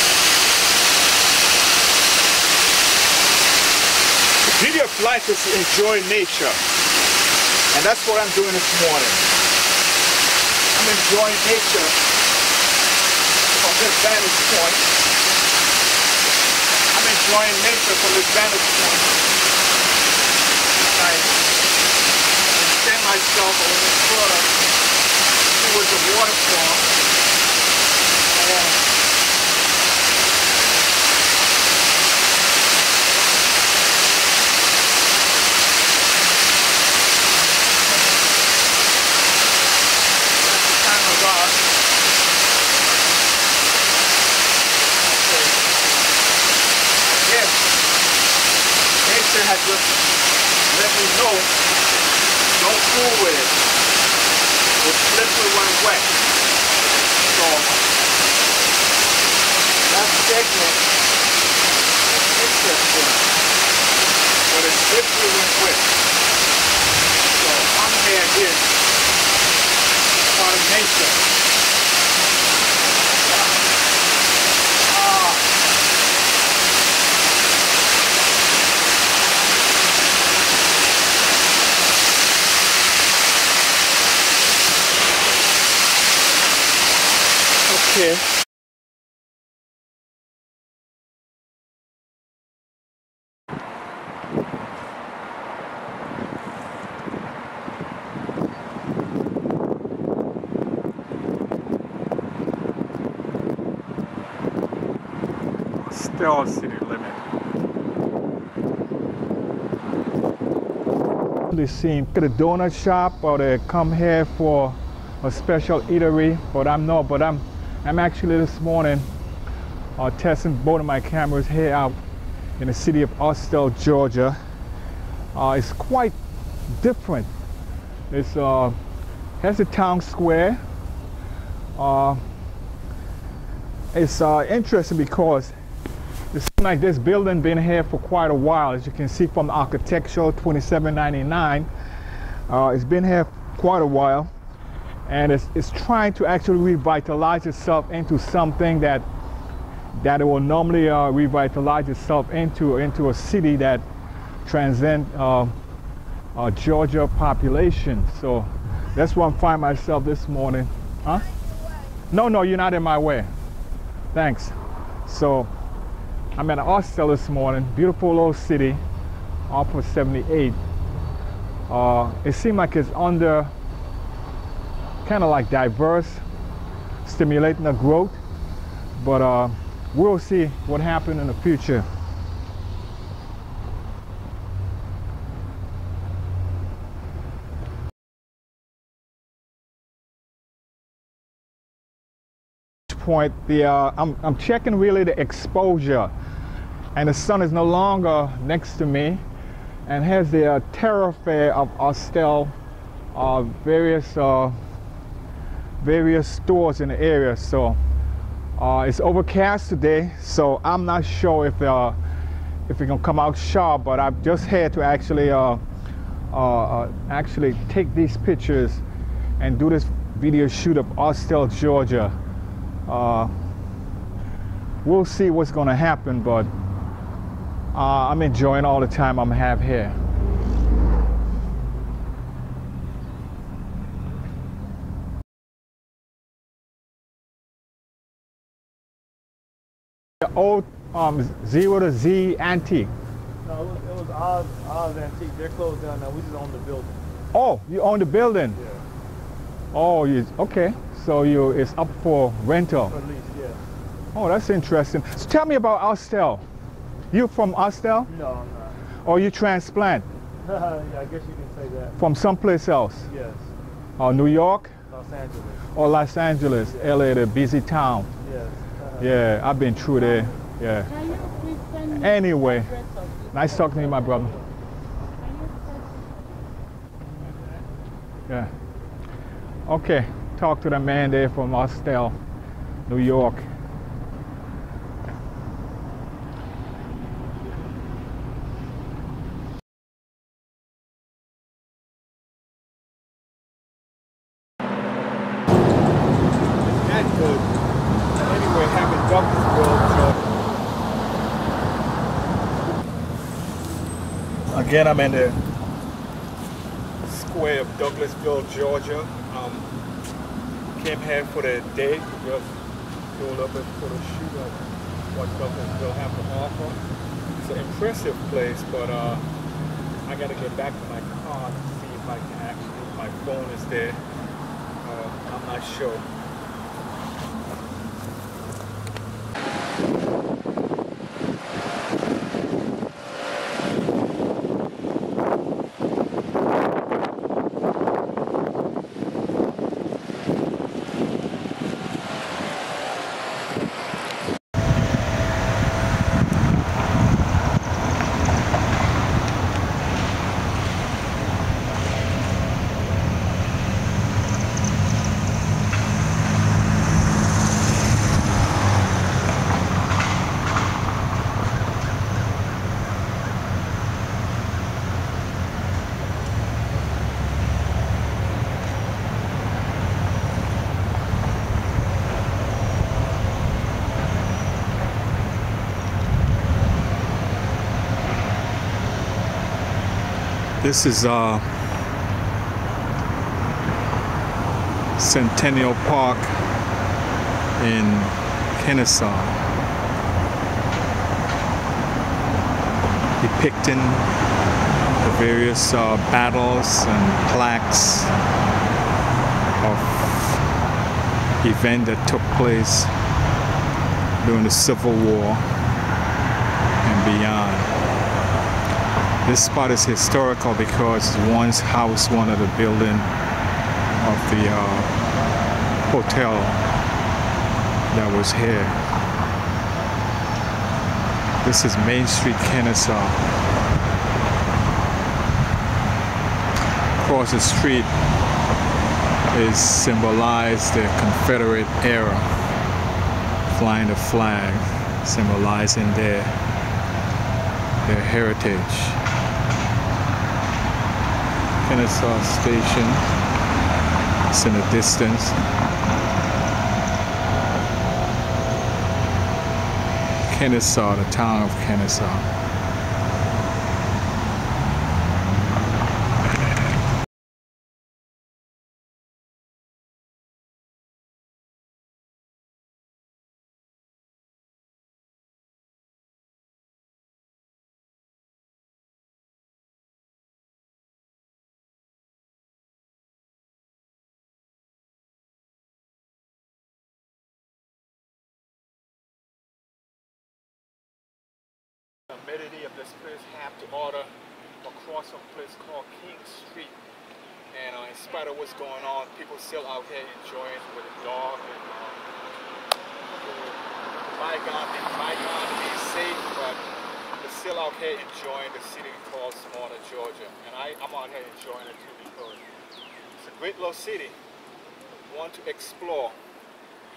The beauty of life is to enjoy nature. And that's what I'm doing this morning. I'm enjoying nature from this vantage point. I'm enjoying nature from this vantage point. I extend myself a little further towards the waterfall.
you know, don't fool with it. It's slippery when wet. So that segment is interesting, but it's slippery when wet. So I'm here is part of nature. Okay. Still city limit. They seem to the donut shop, or they come here for a special eatery, but I'm actually this morning testing both of my cameras here out in the city of Austell, Georgia. It's quite different. It's has a town square. It's interesting because it seems like this building been here for quite a while. As you can see from the architectural 2799, it's been here quite a while, and it's trying to actually revitalize itself into something that it will normally revitalize itself into a city that transcends Georgia population. So that's where I'm finding myself this morning. Huh? No, you're not in my way. Thanks. So I'm at Austell this morning, beautiful little city off of 78. It seems like it's under kind of like diverse, stimulating the growth, but we'll see what happens in the future. Point, I'm checking really the exposure, and the sun is no longer next to me, and has the thoroughfare of Austell, various stores in the area. So it's overcast today, so I'm not sure if it can come out sharp, but I'm just here to actually take these pictures and do this video shoot of Austell, Georgia. We'll see what's going to happen, but I'm enjoying all the time I'm have here. The old 0 to Z antique.
No, it was Oz Antique. They're closed down now. We just own the building.
Oh, you own the building?
Yeah.
Oh, okay. So it's up for rental.
At least, yeah.
Oh, that's interesting. So tell me about Austell. You from Austell?
No, I'm not.
Or you transplant?
Yeah, I guess you can say that.
From someplace else?
Yes.
New York?
Los Angeles.
Or Los Angeles, LA, the busy town.
Yes.
Yeah, I've been through there. Yeah. Anyway, nice talking to you, my brother. Yeah. Okay, talk to the man there from Austell, New York. Again, I'm in the square of Douglasville, Georgia. Came here for the day to just go up and for the shoot of what Douglasville have to offer. It's an impressive place, but I got to get back to my car to see if I can actually, my phone is there. I'm not sure.
This is Centennial Park in Kennesaw, depicting the various battles and plaques of event that took place during the Civil War and beyond. This spot is historical because it once housed one of the buildings of the hotel that was here. This is Main Street, Kennesaw. Across the street is symbolized the Confederate era, flying the flag, symbolizing their heritage. Kennesaw Station is in the distance. Kennesaw, the town of Kennesaw.
The humidity of this place have to order across a place called King Street, and in spite of what's going on, people still out here enjoying with a dog and bygone being safe, but they're still out here enjoying the city called Smyrna, Georgia, and I'm out here enjoying it too because it's a great little city, one to explore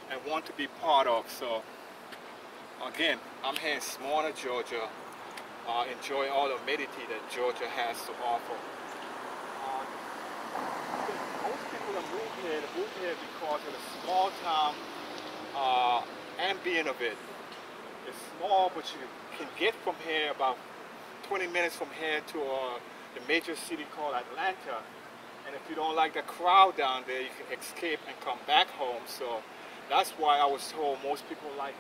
and one to be part of. So again, I'm here in Smyrna, Georgia, enjoying all the amenity that Georgia has to offer. Most people that move here because of the small town ambient of it. It's small, but you can get from here about 20 minutes from here to the major city called Atlanta. And if you don't like the crowd down there, you can escape and come back home. So that's why I was told most people like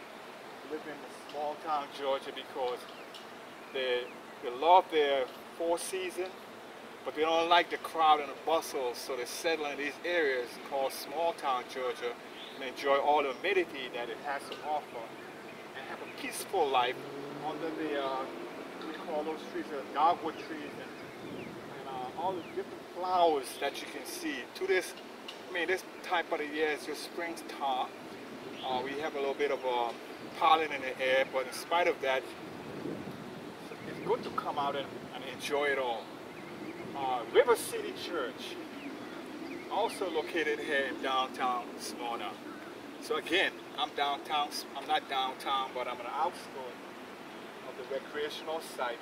live in the small town Georgia because they love their four season, but they don't like the crowd and the bustle, so they settle in these areas called small town Georgia and enjoy all the amenity that it has to offer and have a peaceful life under the we call those trees dogwood trees and all the different flowers that you can see. To this, I mean, this type of the year is just springtime. We have a little bit of pollen in the air, but in spite of that, it's good to come out and enjoy it all. River City Church, also located here in downtown Smyrna. So again, I'm downtown. I'm not downtown, but I'm an outskirt of the recreational site,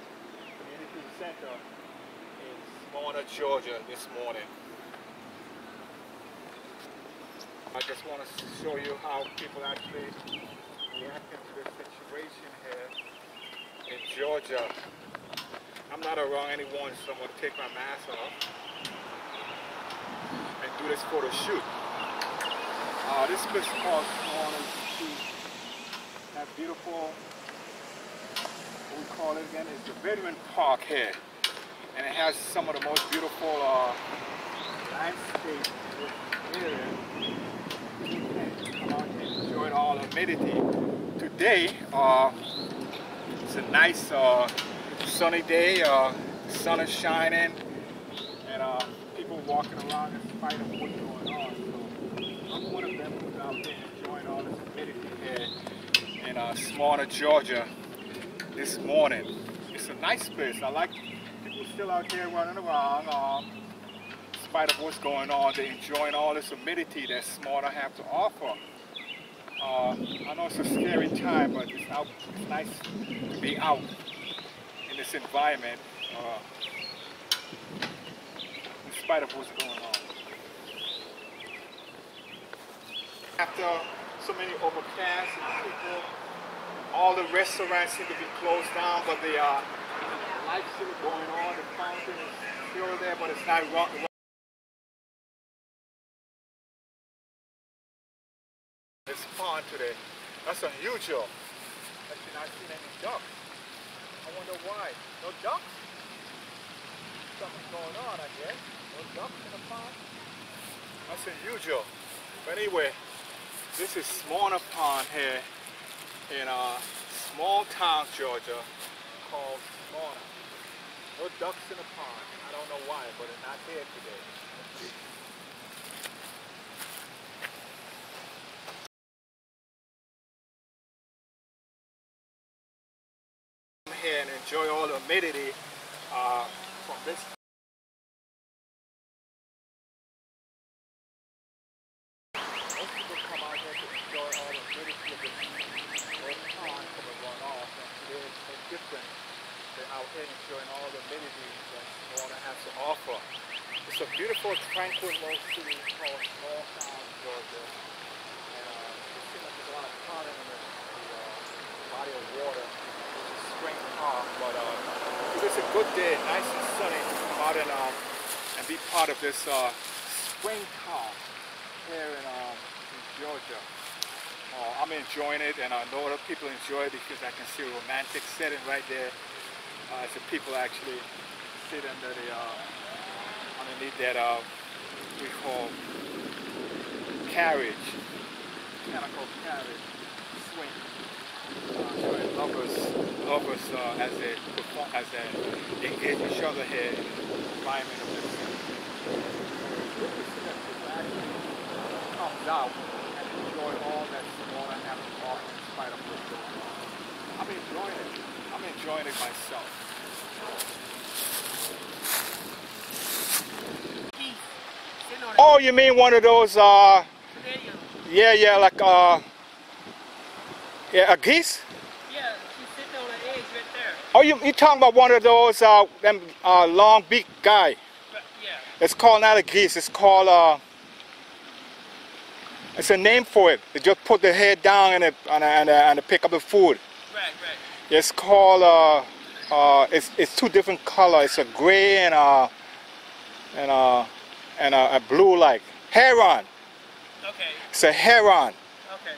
community center in Smyrna, Georgia this morning. I just want to show you how people actually react to this situation here in Georgia. I'm not around anyone, so I'm going to take my mask off and do this photo shoot. This place is called Smyrna Street. That beautiful, what we call it again, is the Veteran Park here. And it has some of the most beautiful landscape here. You can come out and enjoy all the amenity. Today, it's a nice sunny day, sun is shining, and people walking around in spite of what's going on. So I'm one of them who's out there enjoying all this humidity here in Smyrna, Georgia this morning. It's a nice place. I like people still out here running around. In spite of what's going on, they're enjoying all this humidity that Smyrna have to offer. I know it's a scary time, but it's nice to be out in this environment in spite of what's going on. After so many overcasts and people, all the restaurants seem to be closed down, but the lights still going on. The fountain is still
there, but it's not wrong. This pond today. That's unusual. Actually, not seen any ducks. I wonder why. No ducks? Something's going on, I guess. No ducks in the pond? That's unusual. But anyway, this is Smyrna Pond here in small town, Georgia, called Smyrna. No ducks in the pond. I don't know why, but they're not there today. Come here and enjoy all the humidity from this. Most people come out here to enjoy all the humidity of the pond from the runoff, and today is no different. They're out here enjoying all the amenities that Smyrna has to offer. It's a beautiful, tranquil little city called Small Town, Georgia. And it seems like there's a lot of cotton in the body of water, which is Spring Park. But it's a good day, nice and sunny, to come out and be part of this Spring Park here in Georgia. I'm enjoying it, and I know other people enjoy it because I can see a romantic setting right there. As the people actually sit under the underneath that we call carriage, mechanical carriage swing. Showing lovers as they perform, as they engage each other here in the environment of this city. Comes out and enjoy all that Smyrna has to offer in spite of this. I'm enjoying it. I'm enjoying it myself. Oh, you mean one of those, yeah, like, yeah, a geese?
Yeah, she's sitting on an egg right there.
Oh, you talking about one of those, them long beak guy?
Yeah.
It's called not a geese, it's called, it's a name for it. They just put their head down and pick up the food.
Right, right.
It's called, it's two different colors. It's a gray and a blue like heron.
Okay.
It's a heron.
Okay.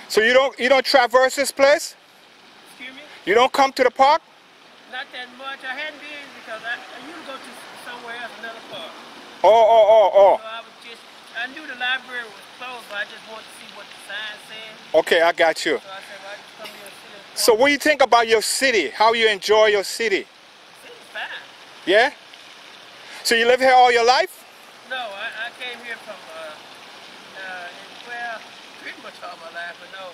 So you don't traverse this place?
Excuse me?
You don't come to the park?
Not that much. I hadn't been because I used to go to somewhere else, another park.
Oh.
So I knew the library was closed, but I just wanted to see what the sign said.
Okay, I got you.
So I said, well, I just come here and see it.
So what do you think about your city? How you enjoy your city?
The city's fine.
Yeah? So you live here all your life?
No, I came here from, well, pretty much all my life, but no.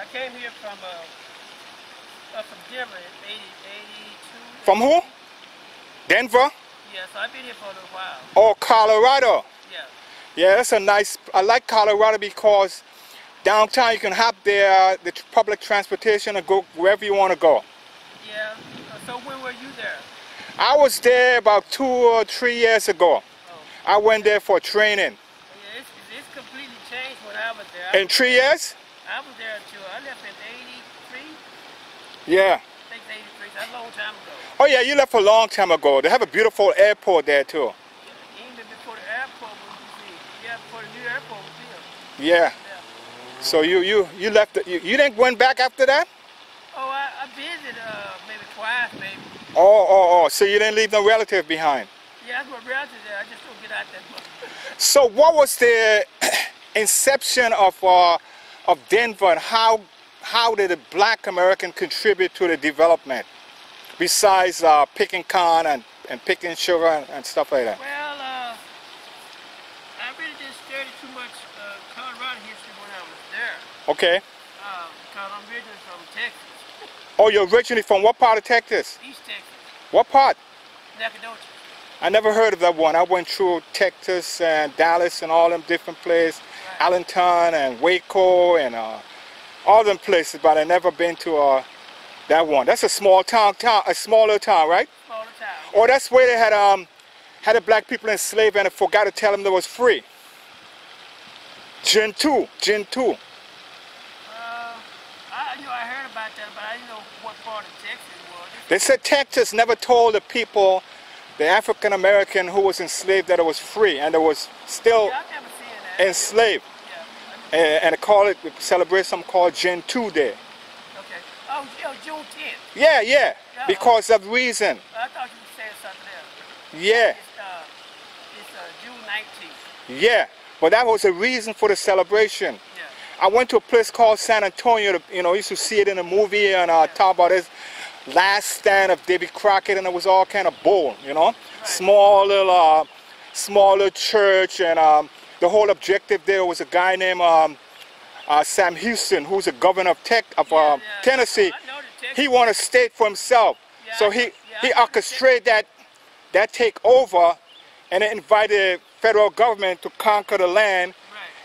I came here from Denver in 82.
From who? Denver?
Yeah, so I've been here for a little while.
Oh, Colorado.
Yeah.
Yeah, that's a nice, I like Colorado because downtown you can hop there, the public transportation, and go wherever you want to go.
Yeah, so when were you there?
I was there about 2 or 3 years ago.
Oh.
I went there for training.
Yeah, it's completely changed when I was there.
In 3 years?
I was there until I left in 83.
Yeah.
I think 83, that's a long time ago.
Oh yeah, you left a long time ago. They have a beautiful airport there too.
Yeah, even before the airport was built. Yeah, before the new airport was built.
Yeah. So you left, you didn't went back after that?
Oh, I visited maybe twice, maybe.
Oh, so you didn't leave no relative behind?
Yeah, that's my relative there. I just don't get out that much.
So what was the inception of Denver, and how did the Black American contribute to the development, besides picking corn and picking sugar and stuff like that?
Well, I really didn't study too much Colorado history when I was there.
Okay.
Because I'm originally from Texas.
Oh, you're originally from what part of Texas?
East Texas.
What part?
Nacogdoches.
I never heard of that one. I went through Texas and Dallas and all them different places, right. Allentown and Waco and all them places, but I never been to that one. That's a small town, a smaller town, right?
Smaller town.
Oh, that's where they had the black people enslaved and I forgot to tell them that was free. Gentoo.
I heard about that, but I didn't know what part of Texas it was.
They said Texas never told the people the African American who was enslaved, that it was free and it was still enslaved. And they call it, we celebrate something called Gentoo Day.
Okay. Oh, Juneteenth.
Yeah, because of reason.
I thought you said something else.
Yeah.
It's June 19th.
Yeah, but that was a reason for the celebration. Yeah. I went to a place called San Antonio, you know, used to see it in a movie and talk about this last stand of Davy Crockett, and it was all kind of bold, you know. Right. Small little church, and the whole objective there was a guy named Sam Houston, who's the governor of Tennessee. He wanted a state for himself, so he orchestrated that takeover, and it invited the federal government to conquer the land,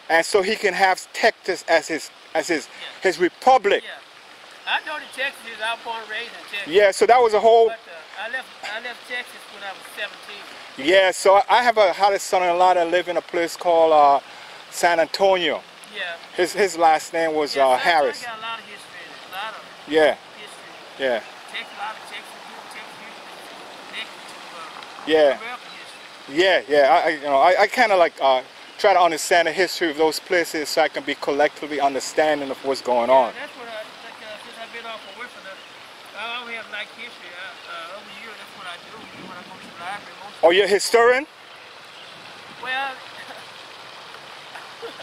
and so he can have Texas as his republic.
Yeah. I know the Texas is I was born and raised in Texas.
Yeah, so that was a whole.
But, I left Texas when I was 17.
Yeah, so I have a son-in-law that live in a place called San Antonio.
Yeah.
His last name was Harris.
Got a lot of history in it. A lot of history.
Yeah.
A lot of Texas connected to
Yeah.
American history.
Yeah. I kind of like try to understand the history of those places so I can be collectively understanding of what's going on.
That's what since I've been off of work for I always have liked history. Over the years, that's what I do when I go to the library.
Oh, you're a historian?
Well,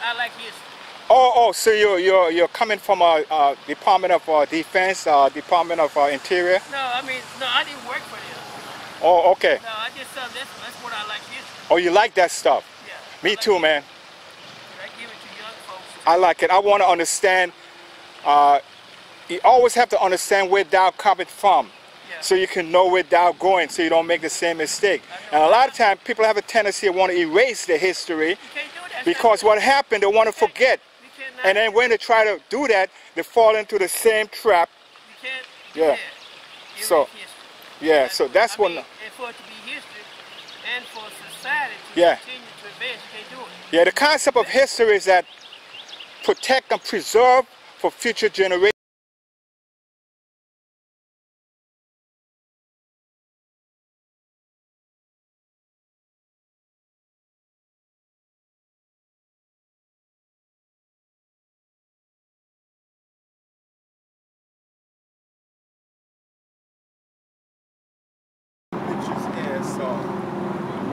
I like history.
Oh, so you're coming from a Department of Defense, Department of Interior?
No, I didn't work for them.
Oh, okay.
No, I just that's what I like history.
Oh, you like that stuff?
Yeah.
Me too, man.
I give it to young folks.
I like it. I want to understand. You always have to understand where thou coming from, so you can know where thou going, so you don't make the same mistake. And a lot of times, people have a tendency to want to erase their history because what happened, they want to forget. And then when they try to do that, they fall into the same trap. Yeah. So, yeah. So that's what.
And for it to be history, and for society to
continue
to advance, you can't do it.
Yeah. The concept of history is that protect and preserve for future generations.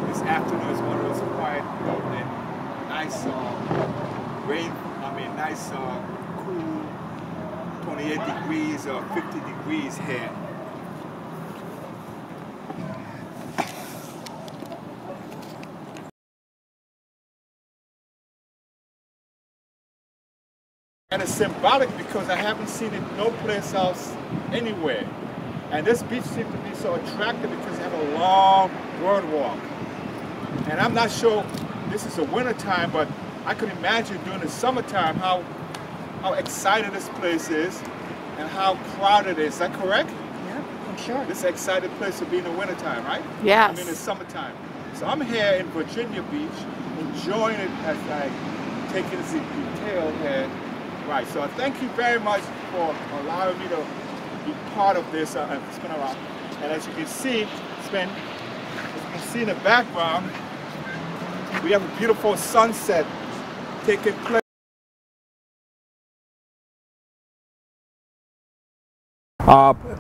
This afternoon is one of those quiet evening, nice nice cool 28 degrees or 50 degrees here. And it's symbolic because I haven't seen it no place else anywhere. And this beach seems to be so attractive because it has a long boardwalk. And I'm not sure this is the winter time, but I could imagine during the summertime how excited this place is and how crowded it is. Is that correct?
Yeah, I'm sure.
This is an excited place to be in the wintertime, right?
Yes.
I mean, it's summertime. So I'm here in Virginia Beach, enjoying it as I take in the detail here. Right, so I thank you very much for allowing me to be part of this and spin around. And as you can see, in the background, we have a beautiful sunset taking place.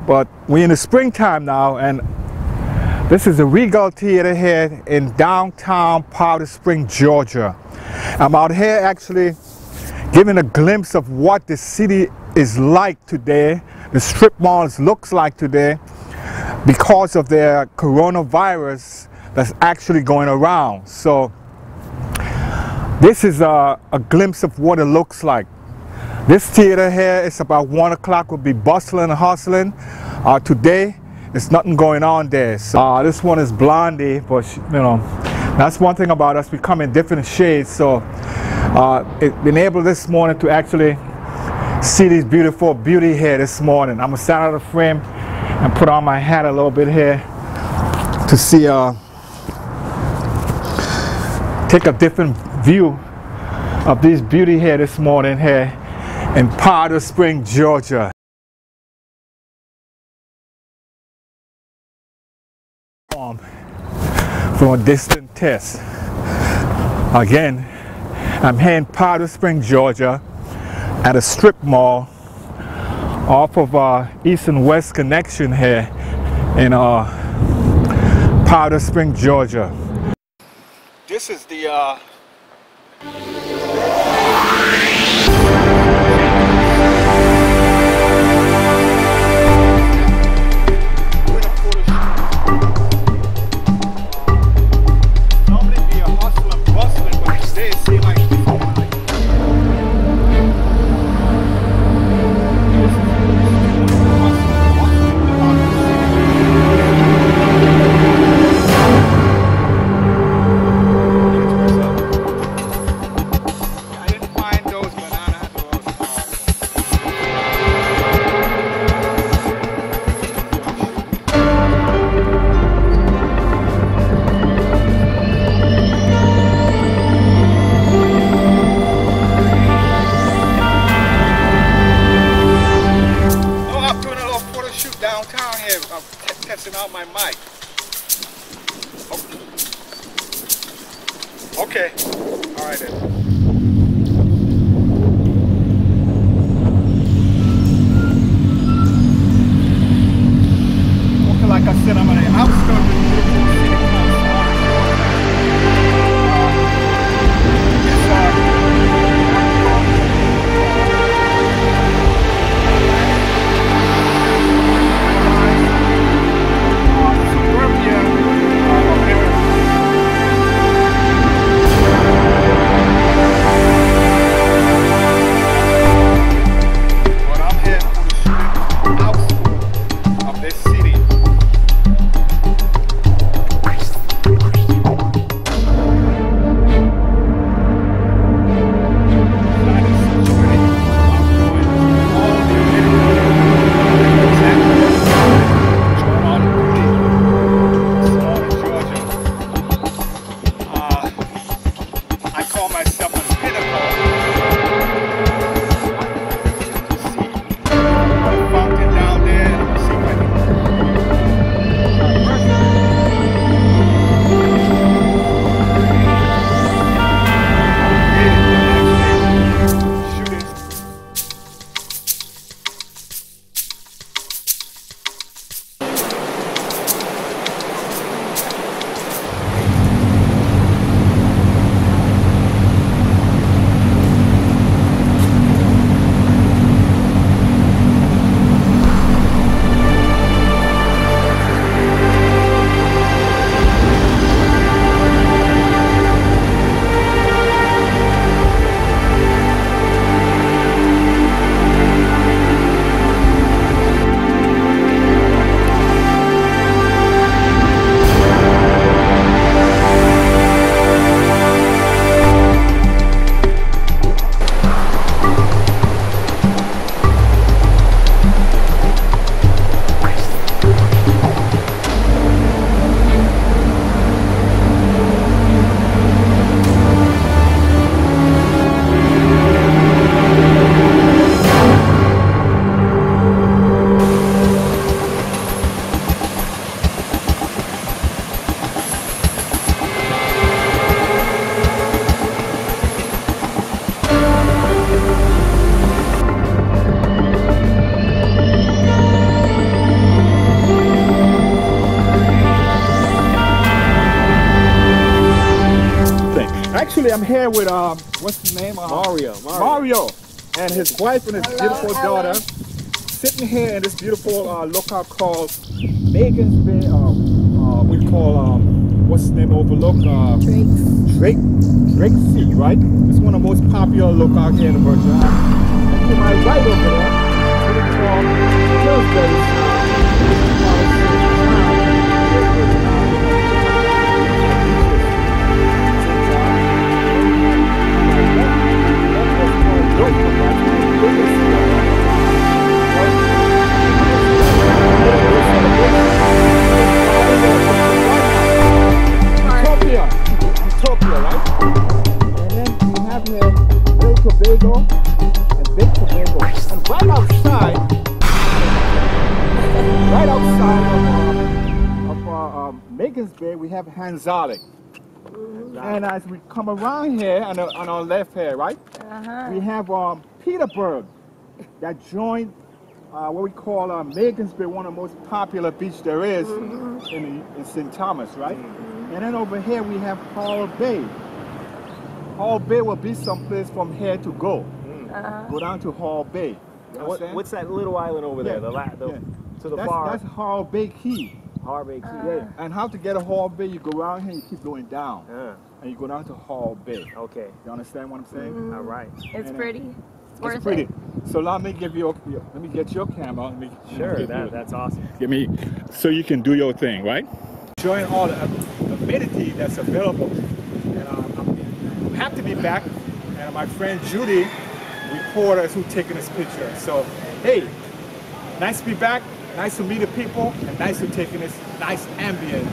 But we're in the springtime now, and this is the Regal Theater here in downtown Powder Springs, Georgia. I'm out here actually giving a glimpse of what the city is like today, the strip malls looks like today, because of the coronavirus that's actually going around. So this is a glimpse of what it looks like. This theater here is about 1 o'clock, will be bustling and hustling. Today, there's nothing going on there. So, this one is Blondie, but you know, that's one thing about us, we come in different shades. So it's been able this morning to actually see this beautiful beauty here this morning. I'm gonna stand out of the frame and put on my hat a little bit here to see, take a different view of this beauty here this morning here in Powder Springs, Georgia. from a distant test. Again, I'm here in Powder Spring, Georgia, at a strip mall off of East and West Connection here in Powder Spring, Georgia. This is the testing out my mic. Okay. All right then. Okay, like I said, I'm on the outskirts of the beautiful city called Actually, I'm here with, what's his name? Mario. And his wife and his beautiful daughter. Sitting here in this beautiful lookout called Megan's Bay, we call, what's the name overlook? Drake Sea, right? It's one of the most popular lookouts here in the Virgin Islands. And to my right over there, we call Pillsbury. Utopia, right? And then we have here Little Tobago and Big Tobago. And right outside Bay, we have Hanzalik. And as we come around here, on our left here, right? We have Petersburg, that joined what we call Magens Bay, one of the most popular beaches there is in St. Thomas, right? And then over here we have Hall Bay. Hall Bay will be someplace from here to go. Go down to Hall Bay.
What's that little island over there? To the far.
That's Hall Bay Key.
Hall Bay Key.
And how to get a Hall Bay? You go around here, you keep going down, and you go down to Hall Bay.
Okay.
You understand what I'm saying?
All right.
It's pretty.
It's pretty. So let me give you. Let me get your camera.
Sure. That's awesome.
Give me, so you can do your thing, right? Showing all the amenity that's available. And I'm happy to be back. And my friend Judy, reporter, who's taking this picture. So hey, nice to be back. Nice to meet the people, and nice to taking this nice ambient